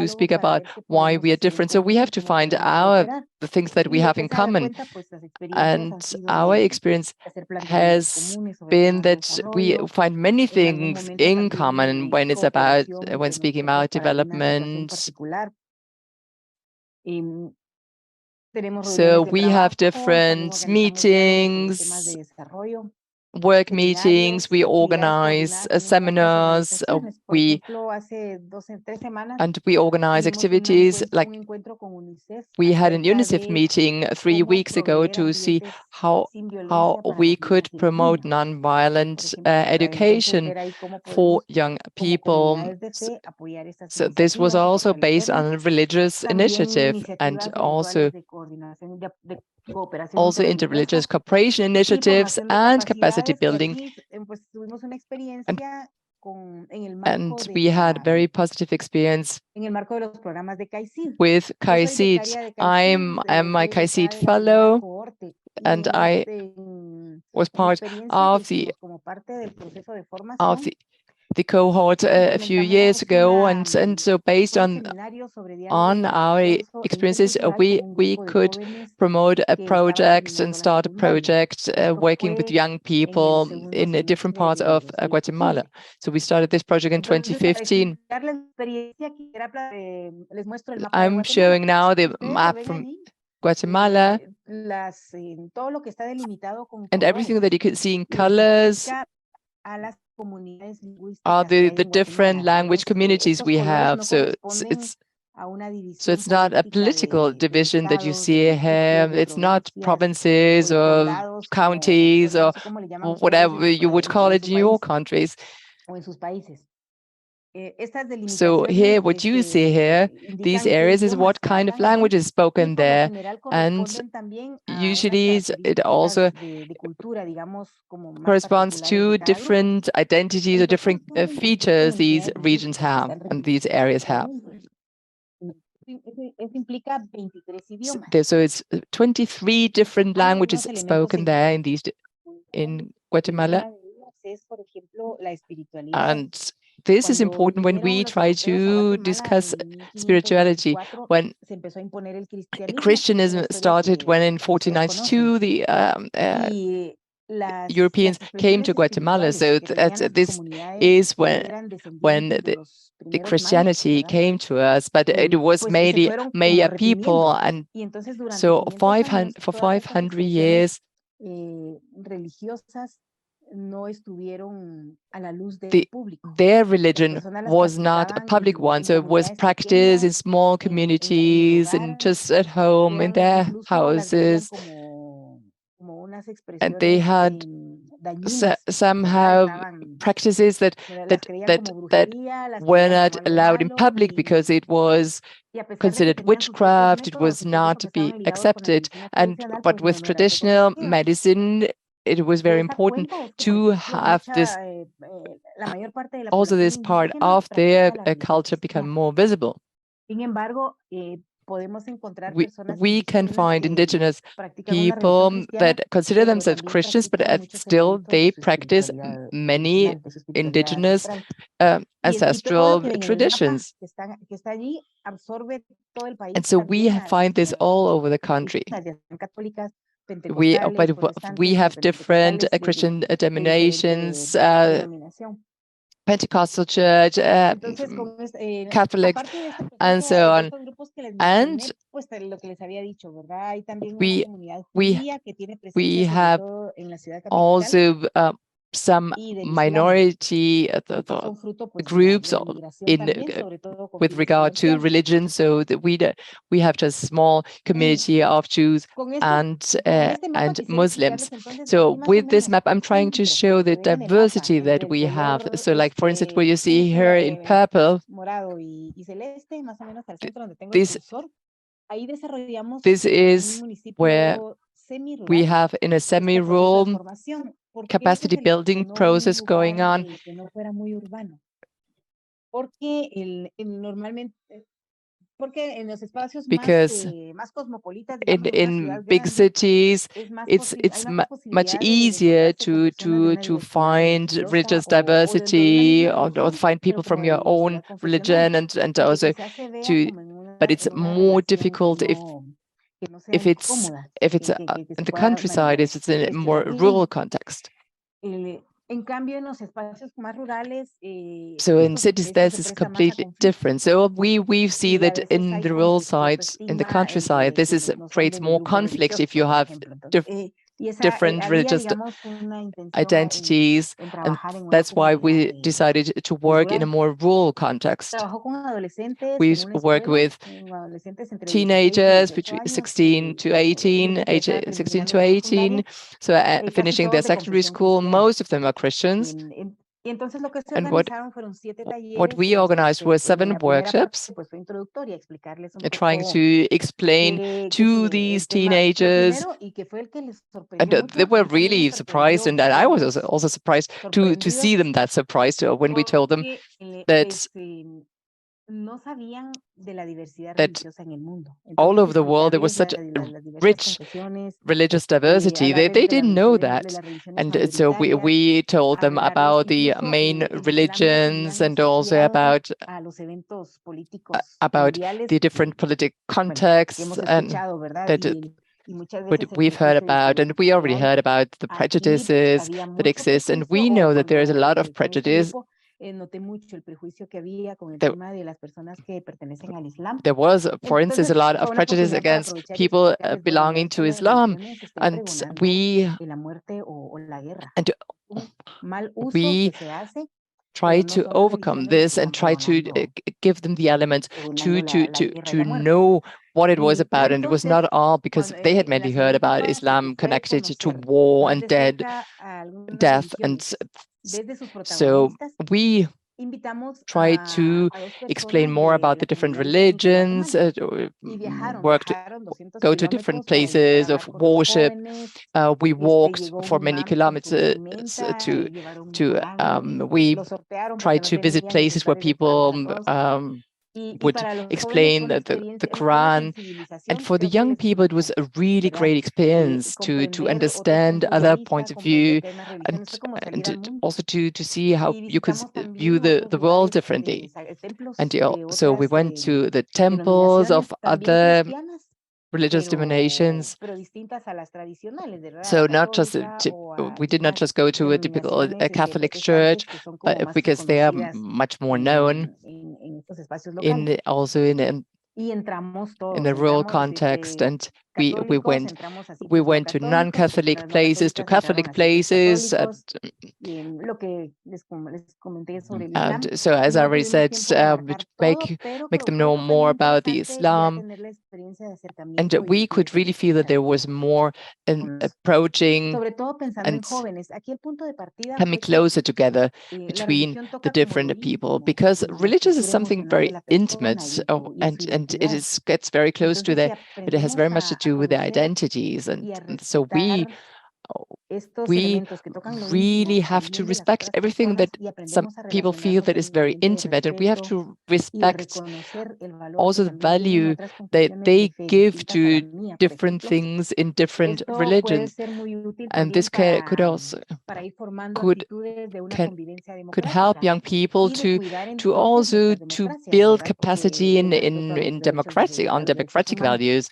speak about why we are different. So we have to find the things that we have in common. And our experience has been that we find many things in common when speaking about development. So we have different meetings, work meetings, we organize seminars, we organize activities. Like we had an UNICEF meeting 3 weeks ago to see how we could promote nonviolent education for young people. So this was also based on a religious initiative and also interreligious cooperation initiatives and capacity building. And we had very positive experience with KAICIID. I'm my KAICIID fellow, and I was part of the cohort a few years ago, and so based on our experiences, we could promote a project and start a project working with young people in different parts of Guatemala. So we started this project in 2015. I'm showing now the map from Guatemala, and everything that you can see in colors are the different language communities we have. So it's not a political division that you see here. It's not provinces or counties or whatever you would call it in your countries. So here, what you see here, these areas is what kind of language is spoken there. And usually it also corresponds to different identities or different features these regions have and these areas have. So it's 23 different languages spoken there in Guatemala. And this is important when we try to discuss spirituality. When Christianism started, when in 1492 the Europeans came to Guatemala. So this is when the Christianity came to us, but it was mainly Maya people, and so for 500 years their religion was not a public one, so it was practiced in small communities and just at home in their houses, and they had somehow practices that were not allowed in public because it was considered witchcraft. It was not to be accepted, but with traditional medicine it was very important to have this this part of their culture become more visible. We can find indigenous people that consider themselves Christians, but still they practice many indigenous ancestral traditions. And so we find this all over the country. we have different Christian denominations, Pentecostal Church, Catholics, and so on. And we have also some minority groups with regard to religion, so that we have just a small community of Jews and Muslims. So with this map, I'm trying to show the diversity that we have. So, like for instance, what you see here in purple, this is where we have in a semi-rural capacity building process going on. Because in big cities, it's much easier to find religious diversity or find people from your own religion, and also but it's more difficult if it's in the countryside, if it's in a more rural context. So in cities, this is completely different. So we see that in the rural sides, in the countryside, this creates more conflict if you have different religious identities, and that's why we decided to work in a more rural context. We work with teenagers between 16 to 18, age 16 to 18, so finishing their secondary school. Most of them are Christians. And what we organized were 7 workshops, trying to explain to these teenagers, and they were really surprised, and I was also surprised to see them that surprised when we told them that all over the world there was such rich religious diversity. They didn't know that, and so we told them about the main religions and also about the different political contexts and that we've heard about, and we already heard about the prejudices that exist, and we know that there is a lot of prejudice. There was, for instance, a lot of prejudice against people belonging to Islam, and we try to overcome this and try to give them the element to know what it was about. And it was not all because they had mainly heard about Islam connected to war and death, and so we try to explain more about the different religions, go to different places of worship. We walked for many kilometers we tried to visit places where people would explain the Quran. And for the young people, it was a really great experience to understand other points of view, and also to see how you could view the world differently. And so we went to the temples of other religious denominations. So we did not just go to a typical Catholic church, but because they are much more known also in a rural context, and we went to non-Catholic places, to Catholic places, and so as I already said, make them know more about the Islam, and we could really feel that there was more approaching and coming closer together between the different people, because religious is something very intimate, and it gets very close to it has very much to do with their identities, and so we really have to respect everything that some people feel that is very intimate, and we have to respect also the value that they give to different things in different religions. And this could help young people to also build capacity in democratic values.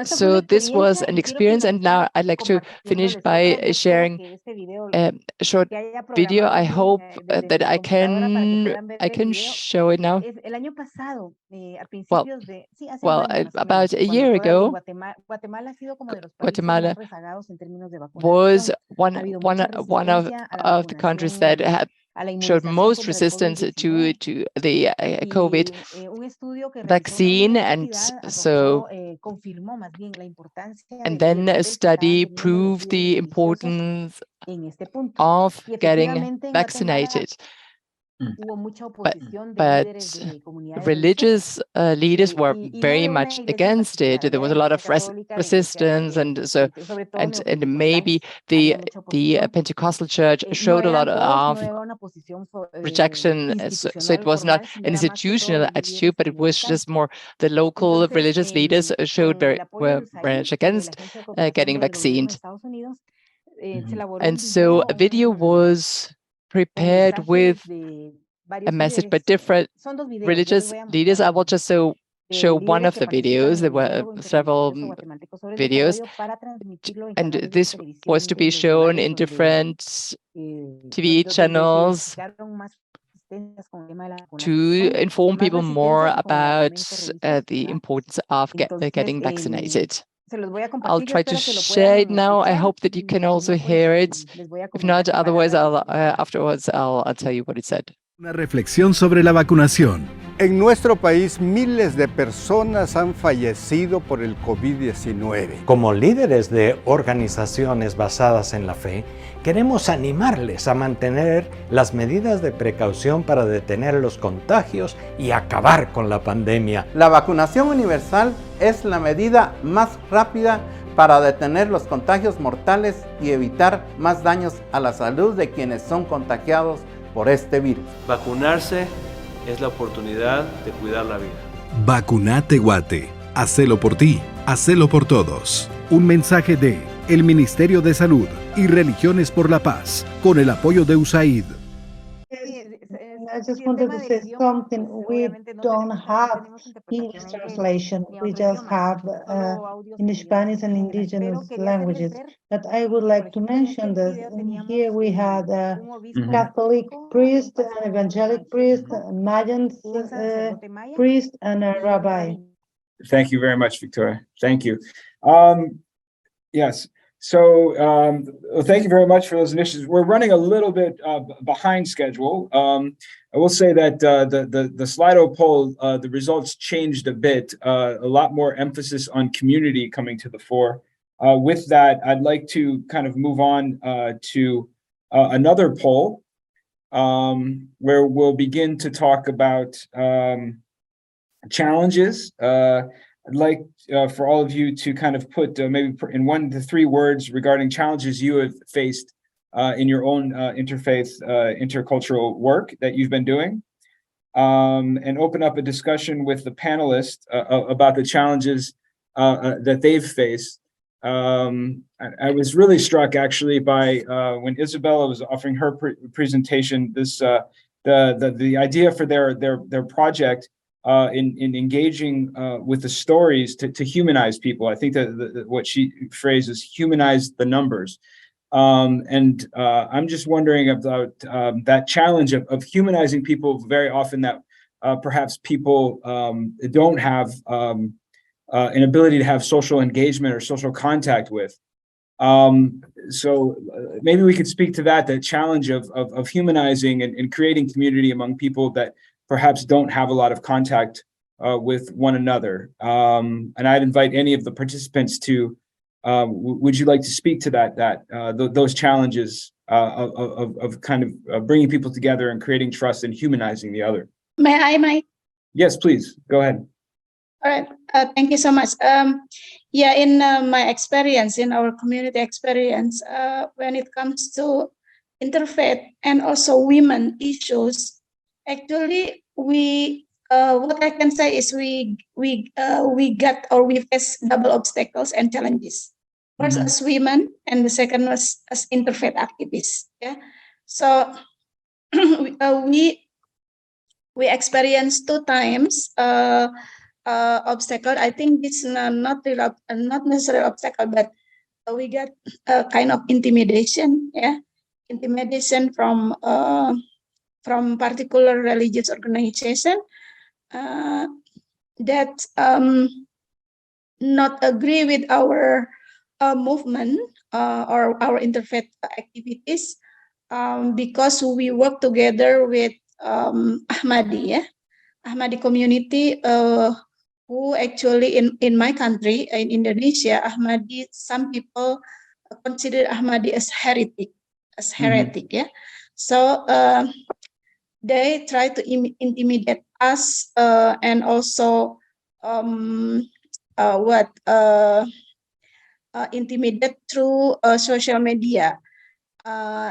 So this was an experience, and now I'd like to finish by sharing a short video. I hope that I can show it now. Well, about a year ago, Guatemala was one of the countries that had showed most resistance to the COVID vaccine, and so and then a study proved the importance of getting vaccinated. But religious leaders were very much against it. There was a lot of resistance, and so and maybe the Pentecostal church showed a lot of rejection. So it was not an institutional attitude, but it was just more the local religious leaders were very much against getting vaccinated. And so a video was prepared with a message by different religious leaders. I will just show one of the videos. There were several videos, and this was to be shown in different TV channels to inform people more about the importance of getting vaccinated. I'll try to share it now. I hope that you can also hear it. If not, otherwise, afterwards I'll tell you what it said. Una reflexión sobre la vacunación. En nuestro país, miles de personas han fallecido por el COVID-19. Como líderes de organizaciones basadas en la fe, queremos animarles a mantener las medidas de precaución para detener los contagios y acabar con la pandemia. La vacunación universal es la medida más rápida para detener los contagios mortales y evitar más daños a la salud de quienes son contagiados por este virus. Vacunarse es la oportunidad de cuidar la vida. Vacunate Guate. Hacelo por ti, hacelo por todos. Un mensaje de el Ministerio de Salud y Religiones por la Paz, con el apoyo de USAID. I just wanted to say something. We don't have English translation. We just have in Spanish and indigenous languages. But I would like to mention that here we had a Catholic priest, an evangelic priest, a Mayan priest, and a rabbi. Thank you very much, Victoria. Thank you. Yes. So thank you very much for those initiatives. We're running a little bit behind schedule. I will say that the Slido poll, the results changed a bit, a lot more emphasis on community coming to the fore. With that, I'd like to kind of move on to another poll where we'll begin to talk about challenges. I'd like for all of you to kind of put maybe in 1 to 3 words regarding challenges you have faced in your own interfaith, intercultural work that you've been doing, and open up a discussion with the panelists about the challenges that they've faced. I was really struck actually by when Isabella was offering her presentation, this the idea for their project in engaging with the stories to humanize people. I think that what she phrased is humanize the numbers. And I'm just wondering about that challenge of humanizing people very often that perhaps people don't have an ability to have social engagement or social contact with. So maybe we could speak to that challenge of humanizing and creating community among people that perhaps don't have a lot of contact with one another. And I'd invite any of the participants to, would you like to speak to those challenges of kind of bringing people together and creating trust and humanizing the other? May I, Mike? Yes, please, go ahead. All right, thank you so much. Yeah, in my experience, in our community experience, when it comes to interfaith and also women issues, actually, what I can say is we face double obstacles and challenges. First, as women, and the second was as interfaith activists. Yeah, so we experienced 2 times obstacle. I think this is not necessarily obstacle, but we get a kind of intimidation, intimidation from particular religious organization that not agree with our movement or our interfaith activities, because we work together with Ahmadi, Ahmadi community, who actually in my country, in Indonesia, Ahmadi, some people consider Ahmadi as heretic, So they try to intimidate us and also intimidate through social media.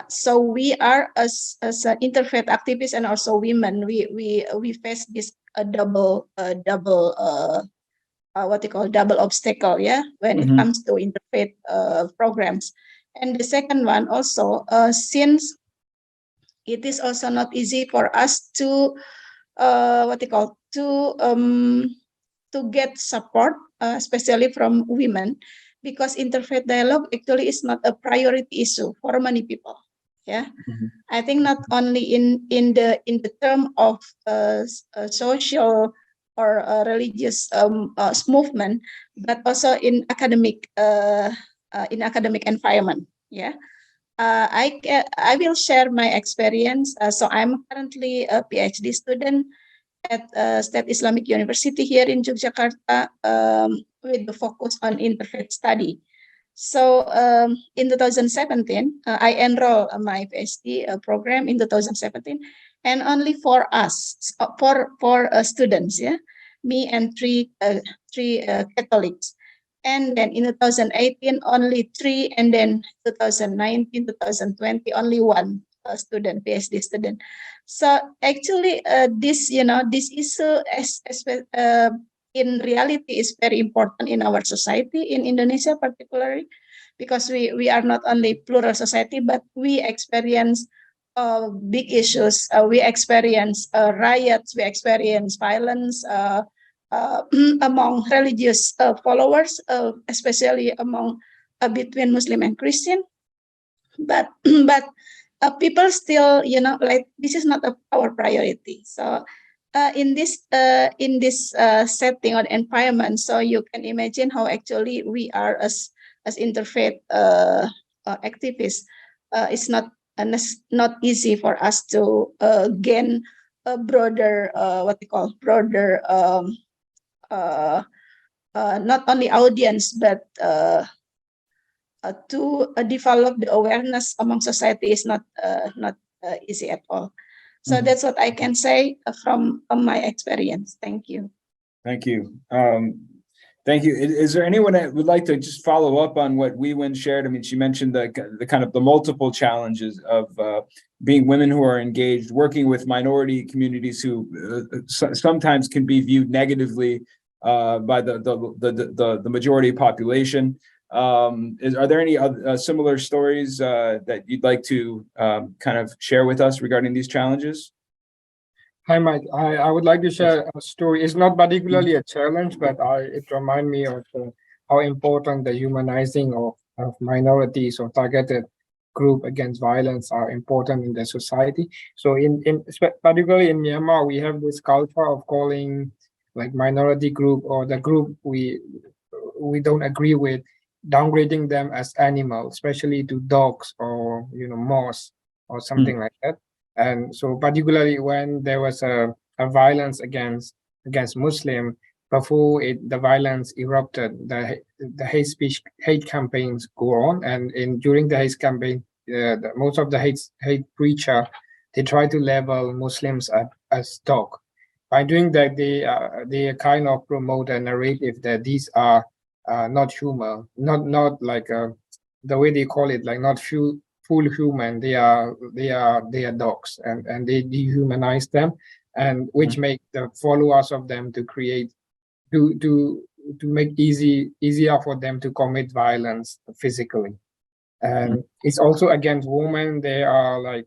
So we are as interfaith activists and also women, we face this double obstacle, when it comes to interfaith programs. And the second one also, since it is also not easy for us to get support, especially from women, because interfaith dialogue actually is not a priority issue for many people. I think not only in the term of social or religious movement, but also in academic environment. I will share my experience. So I'm currently a PhD student at State Islamic University here in Yogyakarta, with the focus on interfaith study. So in 2017, I enrolled my PhD program in 2017, and only for us, for students, me and three Catholics. And then in 2018, only 3, and then 2019, 2020, only 1 student, PhD student. So actually, this issue, in reality, is very important in our society, in Indonesia particularly, because we are not only plural society, but we experience big issues. We experience riots, we experience violence among religious followers, especially among between Muslim and Christian. But people still, like, this is not our priority. So in this setting or environment, so you can imagine how actually we are as interfaith activists. It's not easy for us to gain a broader not only audience, but to develop the awareness among society is not easy at all. So that's what I can say from my experience. Thank you. Thank you. Thank you. Is there anyone that would like to just follow up on what Wee-Win shared? I mean, she mentioned the kind of the multiple challenges of being women who are engaged, working with minority communities who sometimes can be viewed negatively by the majority population. Are there any similar stories that you'd like to kind of share with us regarding these challenges? Hi, Mike. I would like to share a story. It's not particularly a challenge, but it reminds me of how important the humanizing of minorities or targeted group against violence are important in the society. So particularly in Myanmar, we have this culture of calling like minority group or the group we don't agree with, downgrading them as animals, especially to dogs or moths or something like that. And so particularly when there was a violence against Muslim, before the violence erupted, the hate speech, hate campaigns go on, and during the hate campaign, most of the hate preacher, they try to label Muslims as dog. By doing that, they kind of promote a narrative that these are not human, not like the way they call it, like not full human. They are dogs, and they dehumanize them, and which make the followers of them to create to make easier for them to commit violence physically. And it's also against women. They are like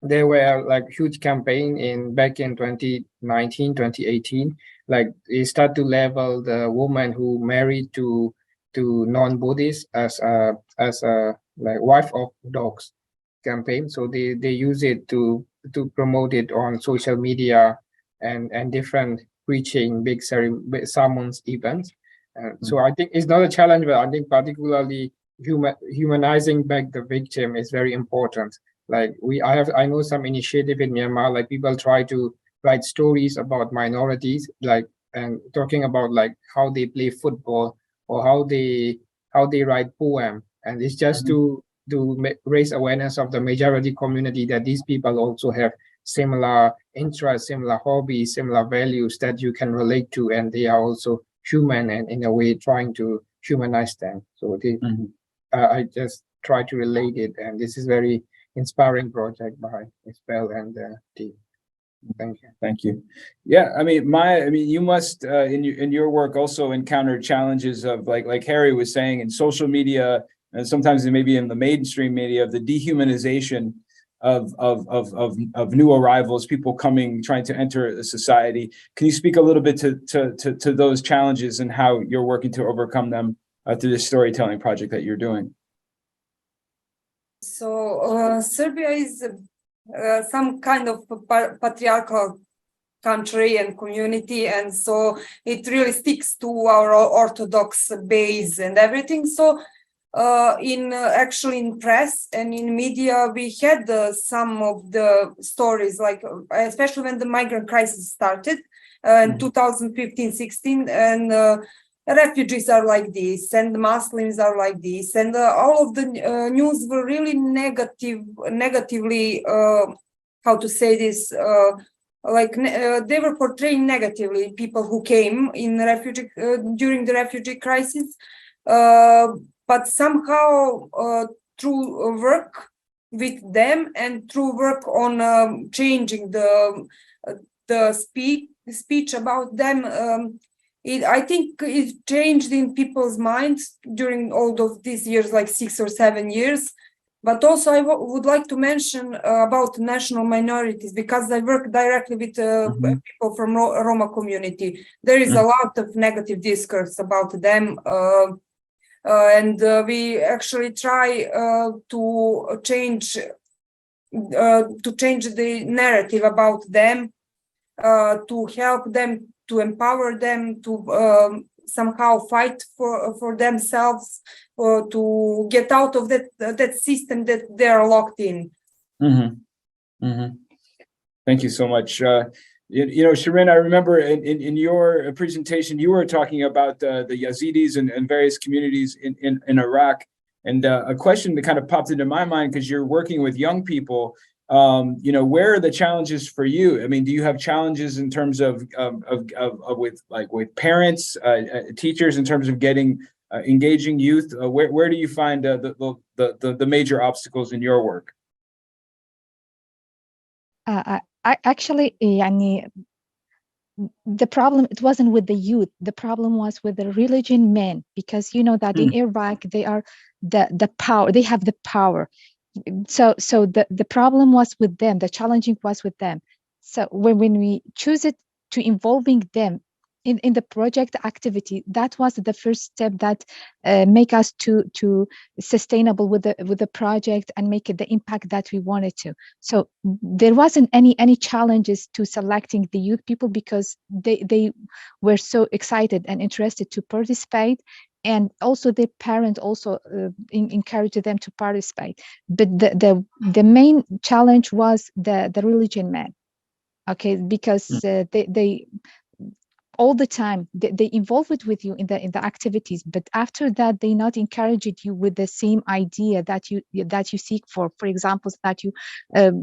there were like huge campaign back in 2019, 2018. Like they start to label the woman who married to non-Buddhists as a like wife of dogs campaign. So they use it to promote it on social media and different preaching, big sermons, events. So I think it's not a challenge, but I think particularly humanizing back the victim is very important. Like I know some initiative in Myanmar, like people try to write stories about minorities, like, and talking about like how they play football or how they write poem, and it's just to raise awareness of the majority community that these people also have similar interests, similar hobbies, similar values that you can relate to, and they are also human, and in a way trying to humanize them. So I just try to relate it, and this is very inspiring project by Isabel and the team. Thank you. Thank you. Yeah, I mean, you must in your work also encounter challenges of like Harry was saying, in social media, and sometimes maybe in the mainstream media, of the dehumanization of new arrivals, people trying to enter the society. Can you speak a little bit to those challenges and how you're working to overcome them through this storytelling project that you're doing? So Serbia is some kind of patriarchal country and community, and so it really sticks to our Orthodox base and everything. So actually in press and in media, we had some of the stories, like especially when the migrant crisis started in 2015-16, and refugees are like this, and the Muslims are like this, and all of the news were really negatively, how to say this, they were portraying negatively people who came in during the refugee crisis. But somehow through work with them and through work on changing the speech about them, I think it changed in people's minds during all of these years, like 6 or 7 years. But also I would like to mention about national minorities, because I work directly with people from Roma community. There is a lot of negative discourse about them. And we actually try to change the narrative about them, to help them, to empower them, to somehow fight for themselves, or to get out of that system that they are locked in. Thank you so much. Shirin, I remember in your presentation, you were talking about the Yazidis and various communities in Iraq. And a question that kind of popped into my mind, because you're working with young people, where are the challenges for you? I mean, do you have challenges in terms of with parents, teachers, in terms of engaging youth? Where do you find the major obstacles in your work? Actually, the problem, it wasn't with the youth. The problem was with the religion men, because you know that in Iraq they are the power. They have the power. So the problem was with them. The challenging was with them. So when we choose it to involving them in the project activity, that was the first step that make us to sustainable with the project and make it the impact that we wanted to. So there wasn't any challenges to selecting the youth people, because they were so excited and interested to participate, and also the parent also encouraged them to participate. But the main challenge was the religion men, okay, because they all the time they involved with you in the activities, but after that they not encouraged you with the same idea that you seek for example, that you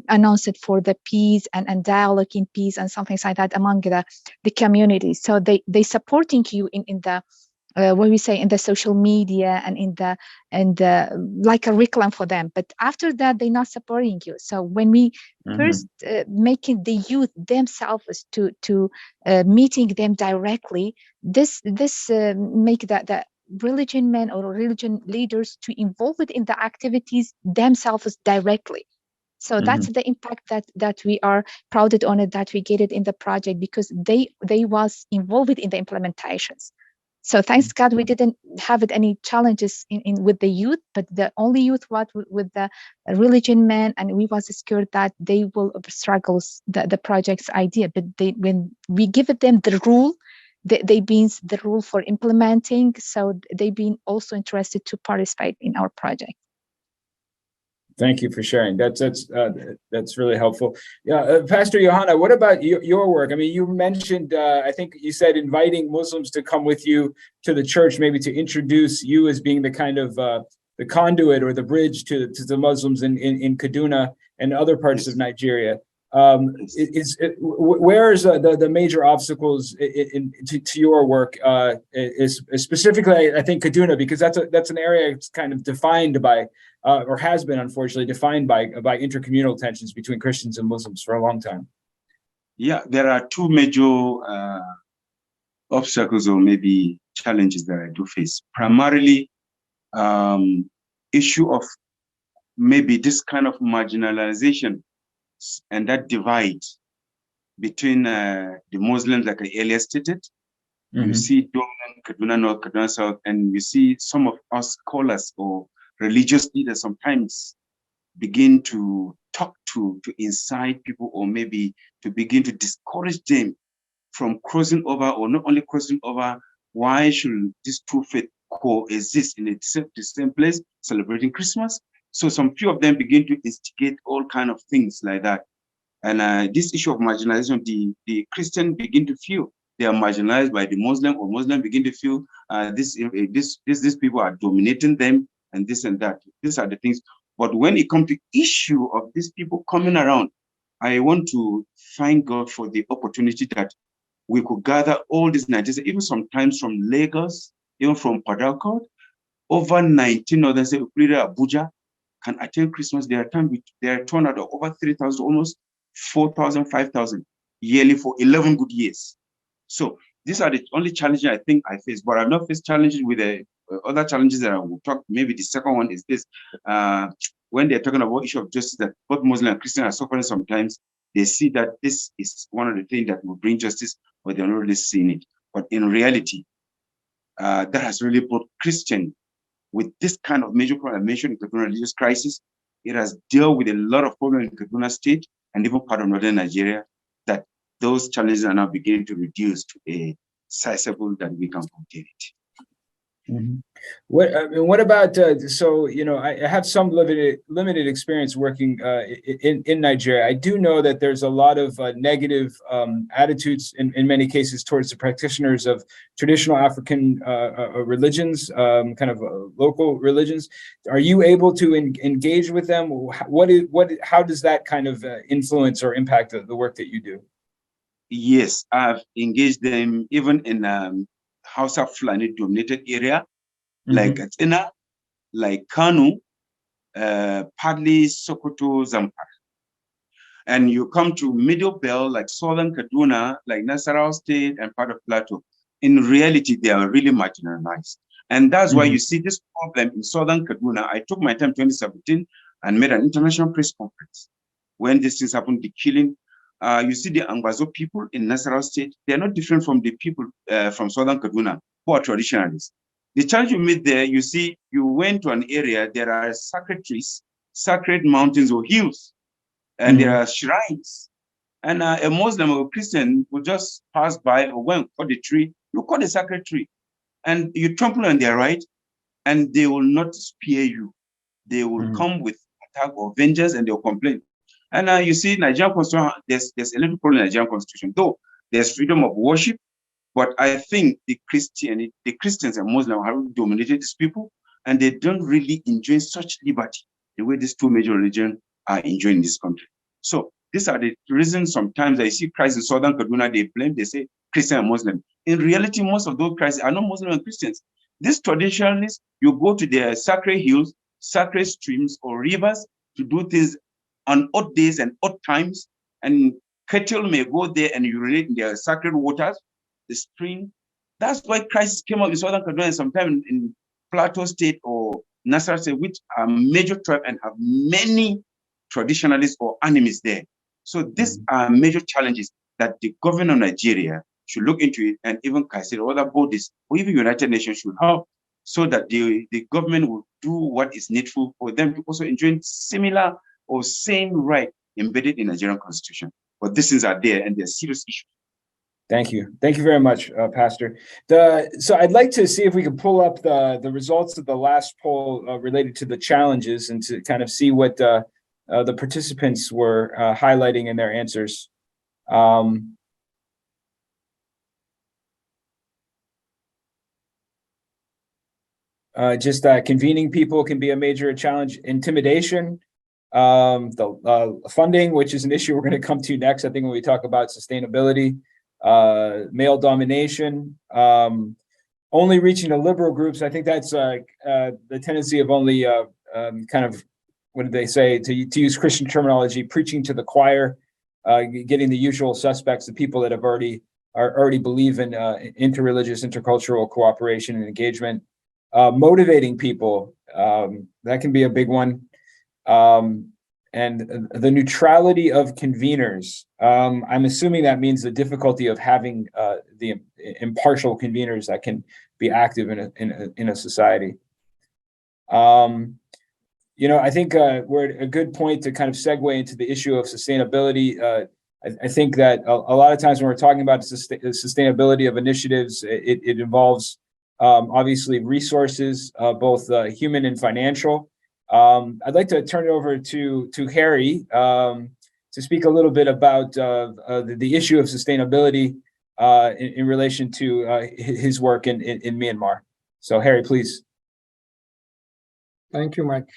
announced for the peace and dialogue in peace and something like that among the community. So they supporting you in the what we say in the social media and in the like a reclam for them, but after that they're not supporting you. So when we first making the youth themselves to meeting them directly, this make that religion men or religion leaders to involve it in the activities themselves directly. So that's the impact that we are proud on it, that we get it in the project, because they was involved in the implementations. So thanks God, we didn't have any challenges in with the youth, but the only youth with the religion men, and we was scared that they will struggle the project's idea. But when we give them the rule, they been the rule for implementing, so they been also interested to participate in our project. Thank you for sharing. That's really helpful. Yeah, Pastor Johanna, what about your work? I mean, you mentioned, I think you said inviting Muslims to come with you to the church, maybe to introduce you as being the kind of the conduit or the bridge to the Muslims in Kaduna and other parts of Nigeria. Where is the major obstacles to your work? Is specifically, I think Kaduna, because that's an area that's kind of defined by, or has been unfortunately defined by intercommunal tensions between Christians and Muslims for a long time. Yeah, there are two major obstacles or maybe challenges that I do face. Primarily, issue of maybe this kind of marginalization and that divide between the Muslims, like I earlier stated. You see Kaduna North, Kaduna South, and you see some of us scholars or religious leaders sometimes begin to talk to incite people, or maybe to begin to discourage them from crossing over, or not only crossing over. Why should these two faiths coexist in the same place, celebrating Christmas? So some few of them begin to instigate all kind of things like that. And this issue of marginalization, the Christian begin to feel they are marginalized by the Muslim, or Muslim begin to feel these people are dominating them, and this and that. These are the things. But when it comes to issue of these people coming around, I want to thank God for the opportunity that we could gather all these Nigerians, even sometimes from Lagos, even from Port Harcourt, over 19 others, including Abuja, can attend Christmas. There are times there are turnout of over 3,000, almost 4,000, 5,000 yearly for 11 good years. So these are the only challenges I think I face. But I've not faced challenges with the other challenges that I will talk. Maybe the second one is this: when they're talking about issue of justice, that both Muslim and Christian are suffering sometimes, they see that this is one of the things that will bring justice, but they're not really seeing it. But in reality, that has really brought Christian with this kind of major problem I mentioned in Kaduna religious crisis. It has dealt with a lot of problems in Kaduna State and even part of northern Nigeria, that those challenges are now beginning to reduce to a sizable that we can contain it. What about, so, you know, I have some limited experience working in Nigeria. I do know that there's a lot of negative attitudes in many cases towards the practitioners of traditional African religions, kind of local religions. Are you able to engage with them? How does that kind of influence or impact the work that you do? Yes, I've engaged them even in Hausa Fulani dominated area, like Katsina, like Kanu, partly Sokoto, Zamfara. And you come to Middle Belt, like Southern Kaduna, like Nasarawa State and part of Plateau. In reality, they are really marginalized. And that's why you see this problem in Southern Kaduna. I took my time in 2017 and made an international press conference. When these things happened, the killing, you see the Angwazo people in Nasarawa State, they're not different from the people from Southern Kaduna who are traditionalists. The challenge you meet there, you see, you went to an area, there are sacred trees, sacred mountains or hills, and there are shrines. And a Muslim or a Christian will just pass by or go and cut the tree. You cut the sacred tree, and you trample on their right, and they will not spare you. They will come with attack or vengeance, and they'll complain. And you see, Nigerian Constitution, there's a little problem in Nigerian Constitution, though there's freedom of worship. But I think the Christians and Muslims have dominated these people, and they don't really enjoy such liberty the way these two major religions are enjoying in this country. So these are the reasons sometimes I see Christ in Southern Kaduna, they blame, they say Christian and Muslim. In reality, most of those Christians are not Muslim and Christians. These traditionalists, you go to their sacred hills, sacred streams or rivers to do things on odd days and odd times, and cattle may go there and urinate in their sacred waters, the spring. That's why Christ came up in Southern Kaduna and sometimes in Plateau State or Nasarawa State, which are major tribe and have many traditionalists or enemies there. So these are major challenges that the government of Nigeria should look into it, and even KAICIID or other bodies, or even United Nations should help, so that the government will do what is needful for them to also enjoy similar or same right embedded in Nigerian constitution. But these things are there, and they're serious issues. Thank you. Thank you very much, Pastor. So I'd like to see if we can pull up the results of the last poll related to the challenges, and to kind of see what the participants were highlighting in their answers. Convening people can be a major challenge. Intimidation, the funding, which is an issue we're going to come to next, I think, when we talk about sustainability. Male domination, only reaching the liberal groups. I think that's the tendency of only kind of, what did they say, to use Christian terminology, preaching to the choir, getting the usual suspects, the people that have already believe in interreligious, intercultural cooperation and engagement. Motivating people, that can be a big one. And the neutrality of conveners. I'm assuming that means the difficulty of having the impartial conveners that can be active in a society. I think we're at a good point to kind of segue into the issue of sustainability. I think that a lot of times when we're talking about the sustainability of initiatives, it involves obviously resources, both human and financial. I'd like to turn it over to Harry to speak a little bit about the issue of sustainability in relation to his work in Myanmar. So Harry, please. Thank you, Mike.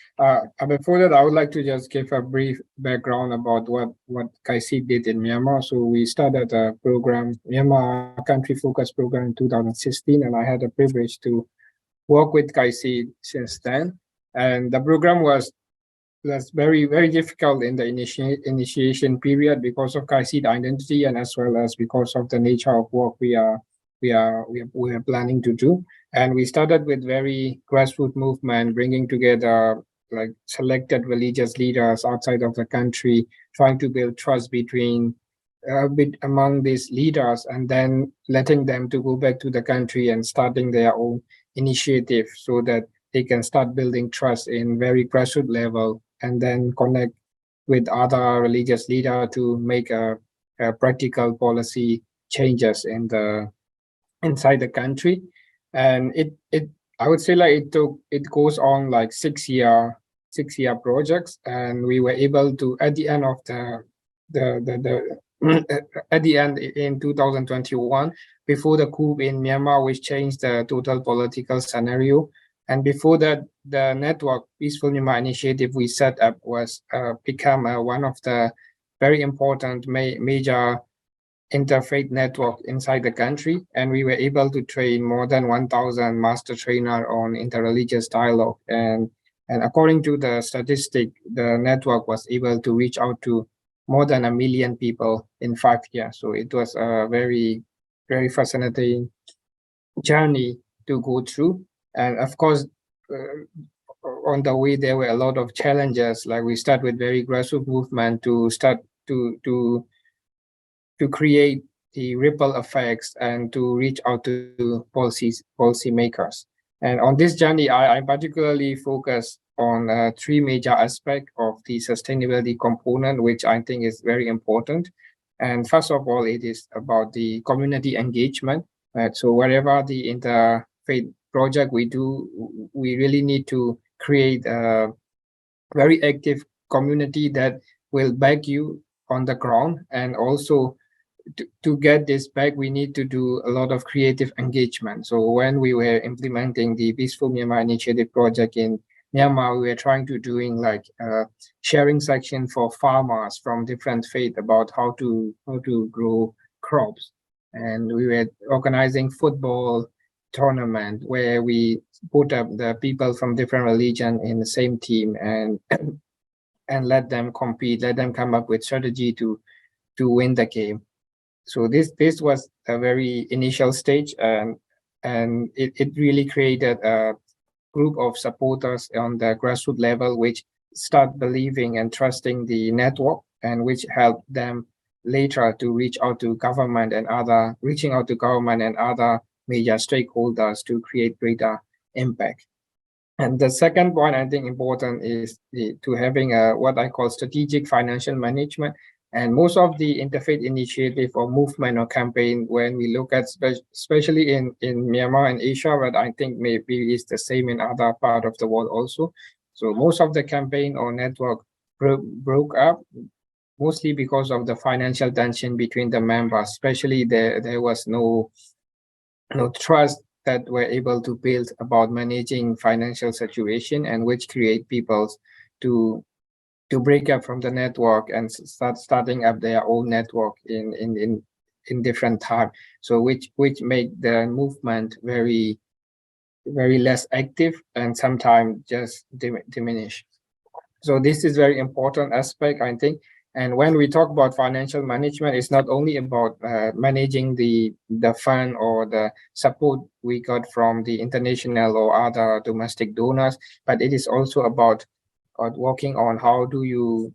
Before that, I would like to just give a brief background about what KAICIID did in Myanmar. So we started a program, Myanmar Country Focus Program, in 2016, and I had the privilege to work with KAICIID since then. And the program was very, very difficult in the initiation period because of KAICIID identity, and as well as because of the nature of work we are planning to do. And we started with very grassroots movement, bringing together like selected religious leaders outside of the country, trying to build trust among these leaders, and then letting them to go back to the country and starting their own initiative so that they can start building trust in very grassroots level, and then connect with other religious leaders to make a practical policy changes inside the country. And I would say like it goes on like 6 year projects, and we were able to at the end of at the end in 2021, before the coup in Myanmar, which changed the total political scenario. And before that, the network Peaceful Myanmar Initiative we set up was become one of the very important major interfaith network inside the country, and we were able to train more than 1,000 master trainer on interreligious dialogue. And according to the statistic, the network was able to reach out to more than 1 million people in 5 years. So it was a very, very fascinating journey to go through. And of course, on the way there were a lot of challenges. Like we start with very grassroots movement to start to create the ripple effects and to reach out to policy makers. And on this journey, I particularly focus on 3 major aspects of the sustainability component, which I think is very important. And first of all, it is about the community engagement. Right? So wherever the interfaith project we do, we really need to create a very active community that will back you on the ground. And also to get this back, we need to do a lot of creative engagement. So when we were implementing the Peaceful Myanmar Initiative project in Myanmar, we were trying to doing like a sharing section for farmers from different faiths about how to grow crops. And we were organizing football tournament where we put up the people from different religion in the same team and let them compete, let them come up with strategy to win the game. So this was a very initial stage, and it really created a group of supporters on the grassroots level, which start believing and trusting the network, and which help them later to reaching out to government and other major stakeholders to create greater impact. And the second point I think important is to having what I call strategic financial management. And most of the interfaith initiative or movement or campaign, when we look at, especially in Myanmar and Asia, but I think maybe it's the same in other part of the world also. So most of the campaign or network broke up, mostly because of the financial tension between the members. Especially there was no trust that we're able to build about managing financial situation, and which create people to break up from the network and starting up their own network in different time. So which make the movement very less active and sometimes just diminish. So this is very important aspect, I think. And when we talk about financial management, it's not only about managing the fund or the support we got from the international or other domestic donors, but it is also about working on how do you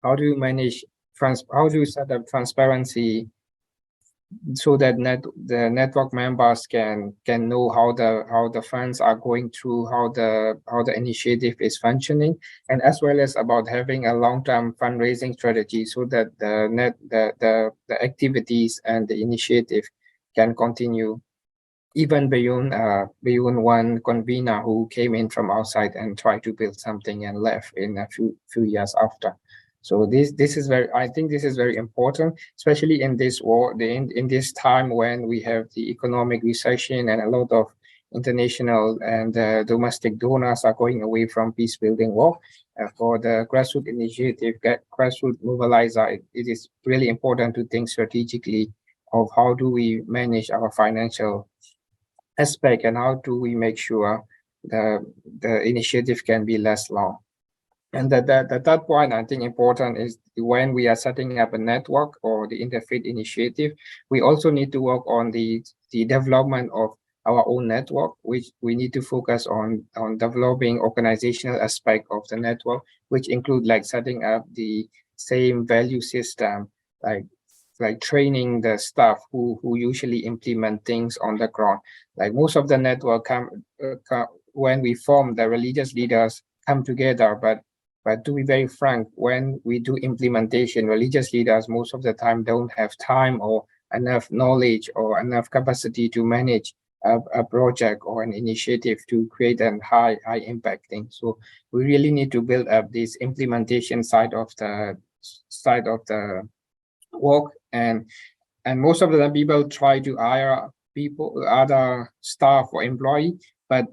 manage how do you set up transparency so that the network members can know how the funds are going through, how the initiative is functioning, and as well as about having a long-term fundraising strategy so that the activities and the initiative can continue even beyond one convener who came in from outside and tried to build something and left in a few years after. So this is I think this is very important, especially in this war, in this time when we have the economic recession and a lot of international and domestic donors are going away from peace building work. For the grassroots initiative, grassroots mobilizer, it is really important to think strategically of how do we manage our financial aspect and how do we make sure the initiative can be less long. And the third point I think important is when we are setting up a network or the interfaith initiative, we also need to work on the development of our own network, which we need to focus on developing organizational aspect of the network, which include like setting up the same value system, like training the staff who usually implement things on the ground. Like most of the network when we form, the religious leaders come together, but to be very frank, when we do implementation, religious leaders most of the time don't have time or enough knowledge or enough capacity to manage a project or an initiative to create a high impact thing. So we really need to build up this implementation side of the work, and most of the time people try to hire other staff or employee, but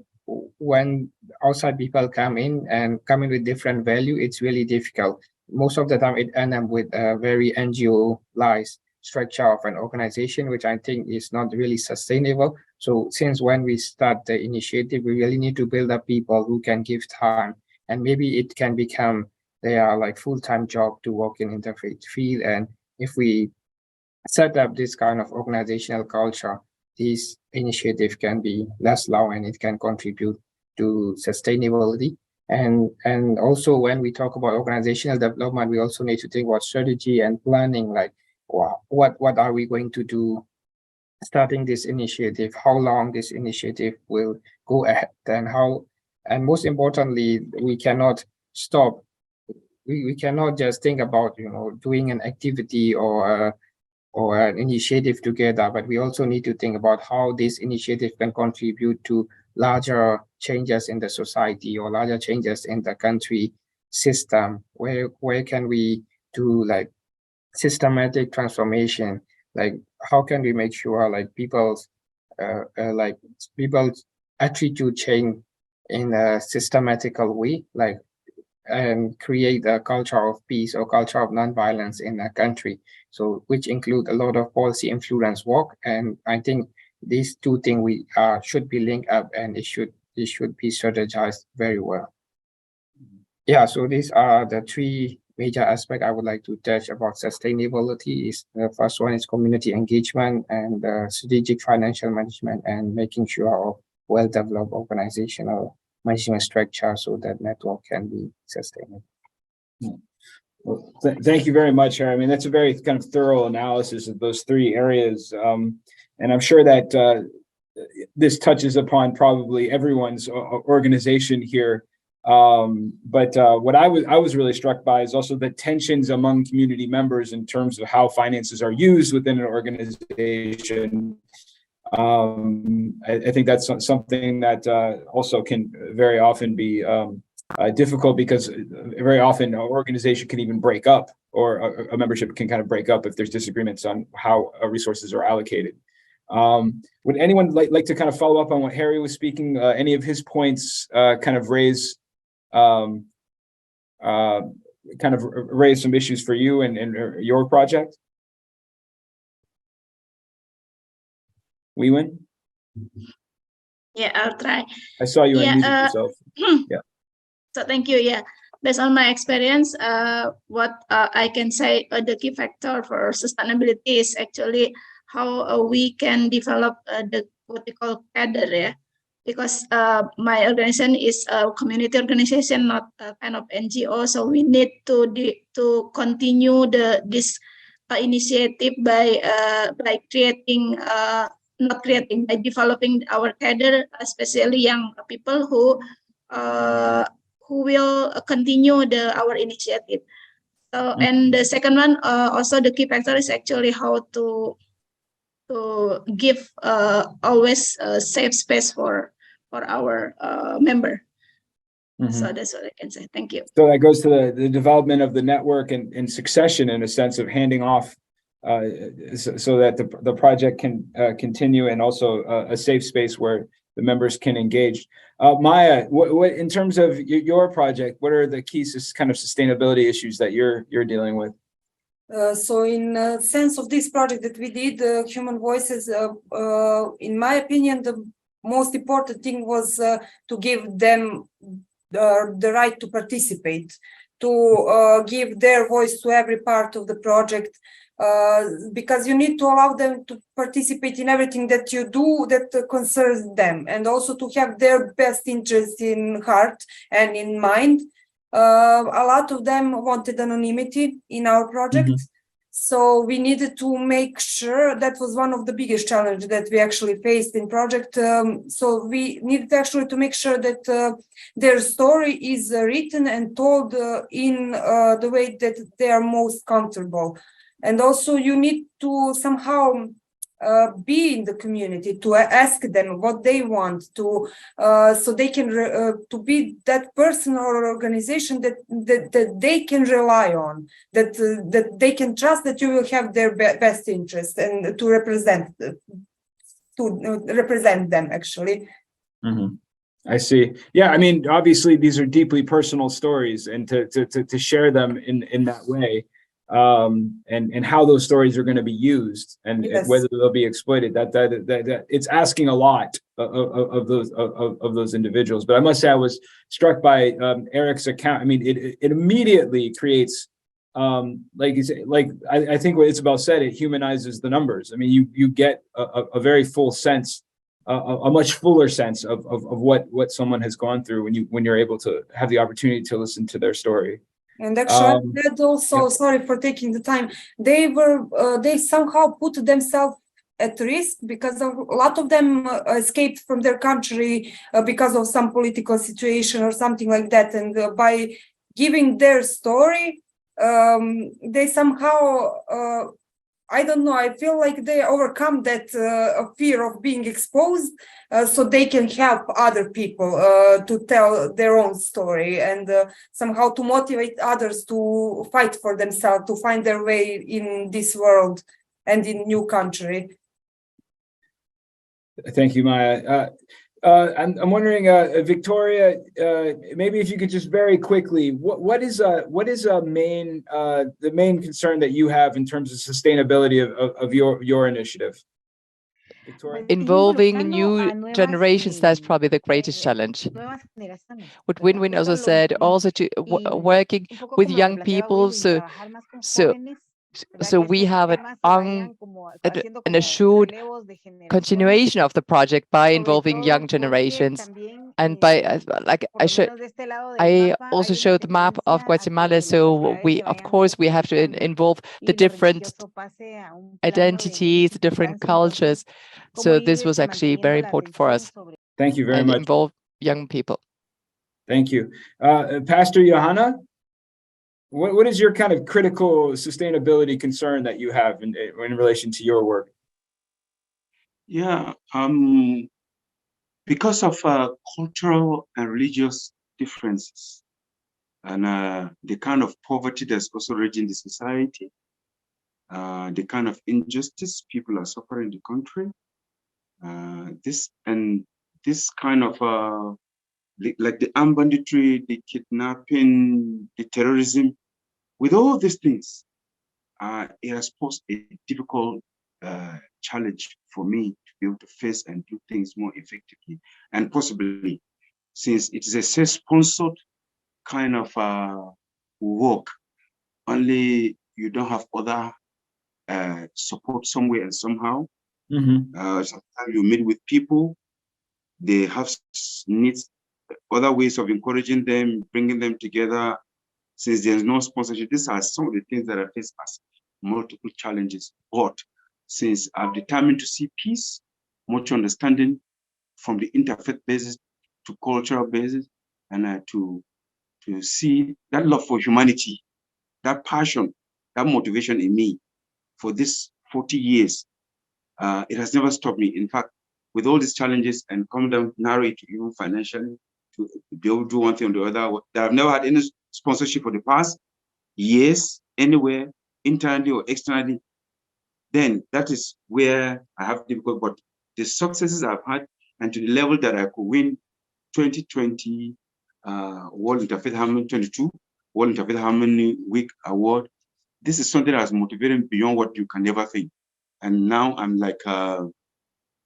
when outside people come in with different value, it's really difficult. Most of the time it ends up with a very NGO-like structure of an organization, which I think is not really sustainable. So since when we start the initiative, we really need to build up people who can give time, and maybe it can become their like full-time job to work in interfaith field. And if we set up this kind of organizational culture, this initiative can be less long and it can contribute to sustainability. And also when we talk about organizational development, we also need to think about strategy and planning, like what are we going to do starting this initiative, how long this initiative will go ahead, and most importantly, we cannot stop. We cannot just think about doing an activity or an initiative together, but we also need to think about how this initiative can contribute to larger changes in the society or larger changes in the country system. Where can we do like systematic transformation? Like how can we make sure like people's attitude change in a systematical way, and create a culture of peace or culture of nonviolence in a country. So which include a lot of policy influence work. And I think these two things should be linked up, and it should be strategized very well. Yeah, so these are the three major aspects I would like to touch about sustainability. The first one is community engagement, and strategic financial management, and making sure of well-developed organizational managing a structure so that network can be sustained. Well, thank you very much, Harry. I mean, that's a very kind of thorough analysis of those three areas. And I'm sure that this touches upon probably everyone's organization here. But what I was really struck by is also the tensions among community members in terms of how finances are used within an organization. I think that's something that also can very often be difficult, because very often an organization can even break up, or a membership can kind of break up if there's disagreements on how resources are allocated. Would anyone like to kind of follow up on what Harry was speaking? Any of his points kind of raise some issues for you and your project? Wee-Win? Yeah, I'll try. I saw you unmuted yourself. Yeah. So thank you. Yeah, based on my experience, what I can say the key factor for sustainability is actually how we can develop what we call cadre. Yeah, because my organization is a community organization, not a kind of NGO. So we need to continue this initiative by by developing our cadre, especially young people who will continue our initiative. So, and the second one, also the key factor is actually how to give always a safe space for our member. So that's what I can say. Thank you. So that goes to the development of the network and succession, in a sense of handing off so that the project can continue, and also a safe space where the members can engage. Maya, what in terms of your project, what are the key kind of sustainability issues that you're dealing with? So in the sense of this project that we did, Human Voices, in my opinion, the most important thing was to give them the right to participate, to give their voice to every part of the project, because you need to allow them to participate in everything that you do that concerns them, and also to have their best interest in heart and in mind. A lot of them wanted anonymity in our project. So we needed to make sure, that was one of the biggest challenges that we actually faced in project. So we needed actually to make sure that their story is written and told in the way that they are most comfortable. And also you need to somehow be in the community, to ask them what they want to, so they can to be that person or organization that they can rely on, that they can trust that you will have their best interest and to represent them actually. I see. Yeah, I mean, obviously these are deeply personal stories, and to share them in that way. And how those stories are going to be used, and whether they'll be exploited, that it's asking a lot of those individuals. But I must say, I was struck by Eric's account. I mean, it immediately creates, like you say, like I think what Isabel said, it humanizes the numbers. I mean, you get a very full sense, a much fuller sense of what someone has gone through when you're able to have the opportunity to listen to their story. And actually, that also, sorry for taking the time, they somehow put themselves at risk, because a lot of them escaped from their country because of some political situation or something like that. And by giving their story, they somehow, I don't know, I feel like they overcome that fear of being exposed, so they can help other people to tell their own story, and somehow to motivate others to fight for themselves, to find their way in this world and in new country. Thank you, Maya. I'm wondering, Victoria, maybe if you could just very quickly, what is the main concern that you have in terms of sustainability of your initiative? Victoria? Involving new generations, that's probably the greatest challenge. What Win-Win also said, also to working with young people, so So we have an assured continuation of the project by involving young generations. And by, I also showed the map of Guatemala. So we, of course, we have to involve the different identities, the different cultures. So this was actually very important for us. Thank you very much. Involve young people. Thank you. Pastor Johanna, what is your kind of critical sustainability concern that you have in relation to your work? Yeah, because of cultural and religious differences and the kind of poverty that's also raging in the society, the kind of injustice people are suffering in the country, this kind of like the armed banditry, the kidnapping, the terrorism, with all these things, it has posed a difficult challenge for me to be able to face and do things more effectively. And possibly, since it is a self-sponsored kind of work, only you don't have other support somewhere and somehow. Sometimes you meet with people, they have needs, other ways of encouraging them, bringing them together. Since there's no sponsorship, these are some of the things that I face as multiple challenges. But since I've determined to see peace, much understanding from the interfaith basis to cultural basis, and to see that love for humanity, that passion, that motivation in me for this 40 years, it has never stopped me. In fact, with all these challenges and come down narrow it to even financially, to be able to do one thing or the other, that I've never had any sponsorship for the past years, anywhere, internally or externally, then that is where I have difficult. But the successes I've had, and to the level that I could win 2020 World Interfaith Harmony 22 World Interfaith Harmony Week Award, this is something that has motivated beyond what you can never think. And now I'm like a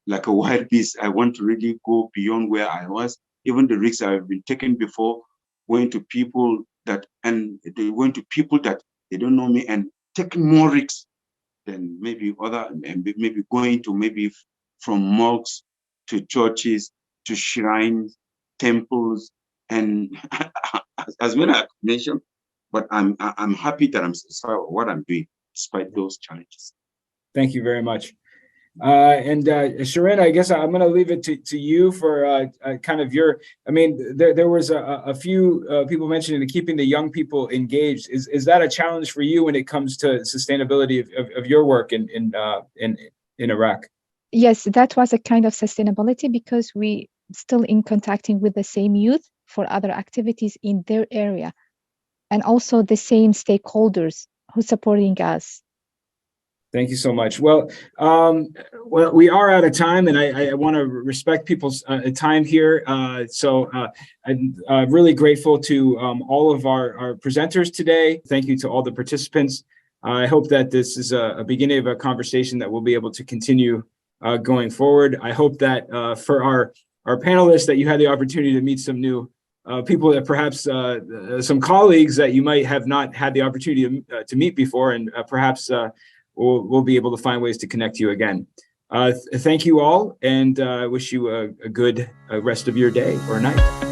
wild beast. I want to really go beyond where I was. Even the risks I've been taking before, going to people that they don't know me, and taking more risks than maybe maybe going to maybe from mosques to churches to shrines, temples, and as well as mentioned. But I'm happy that I'm satisfied with what I'm doing despite those challenges. Thank you very much. And Sharon, I guess I'm going to leave it to you for kind of your, I mean, there was a few people mentioning keeping the young people engaged. Is that a challenge for you when it comes to sustainability of your work in Iraq? Yes, that was a kind of sustainability because we still in contacting with the same youth for other activities in their area, and also the same stakeholders who supporting us. Thank you so much. Well, we are out of time, and I want to respect people's time here. So I'm really grateful to all of our presenters today. Thank you to all the participants. I hope that this is a beginning of a conversation that we'll be able to continue going forward. I hope that for our panelists that you had the opportunity to meet some new people, that perhaps some colleagues that you might have not had the opportunity to meet before, and perhaps we'll be able to find ways to connect you again. Thank you all, and I wish you a good rest of your day or night.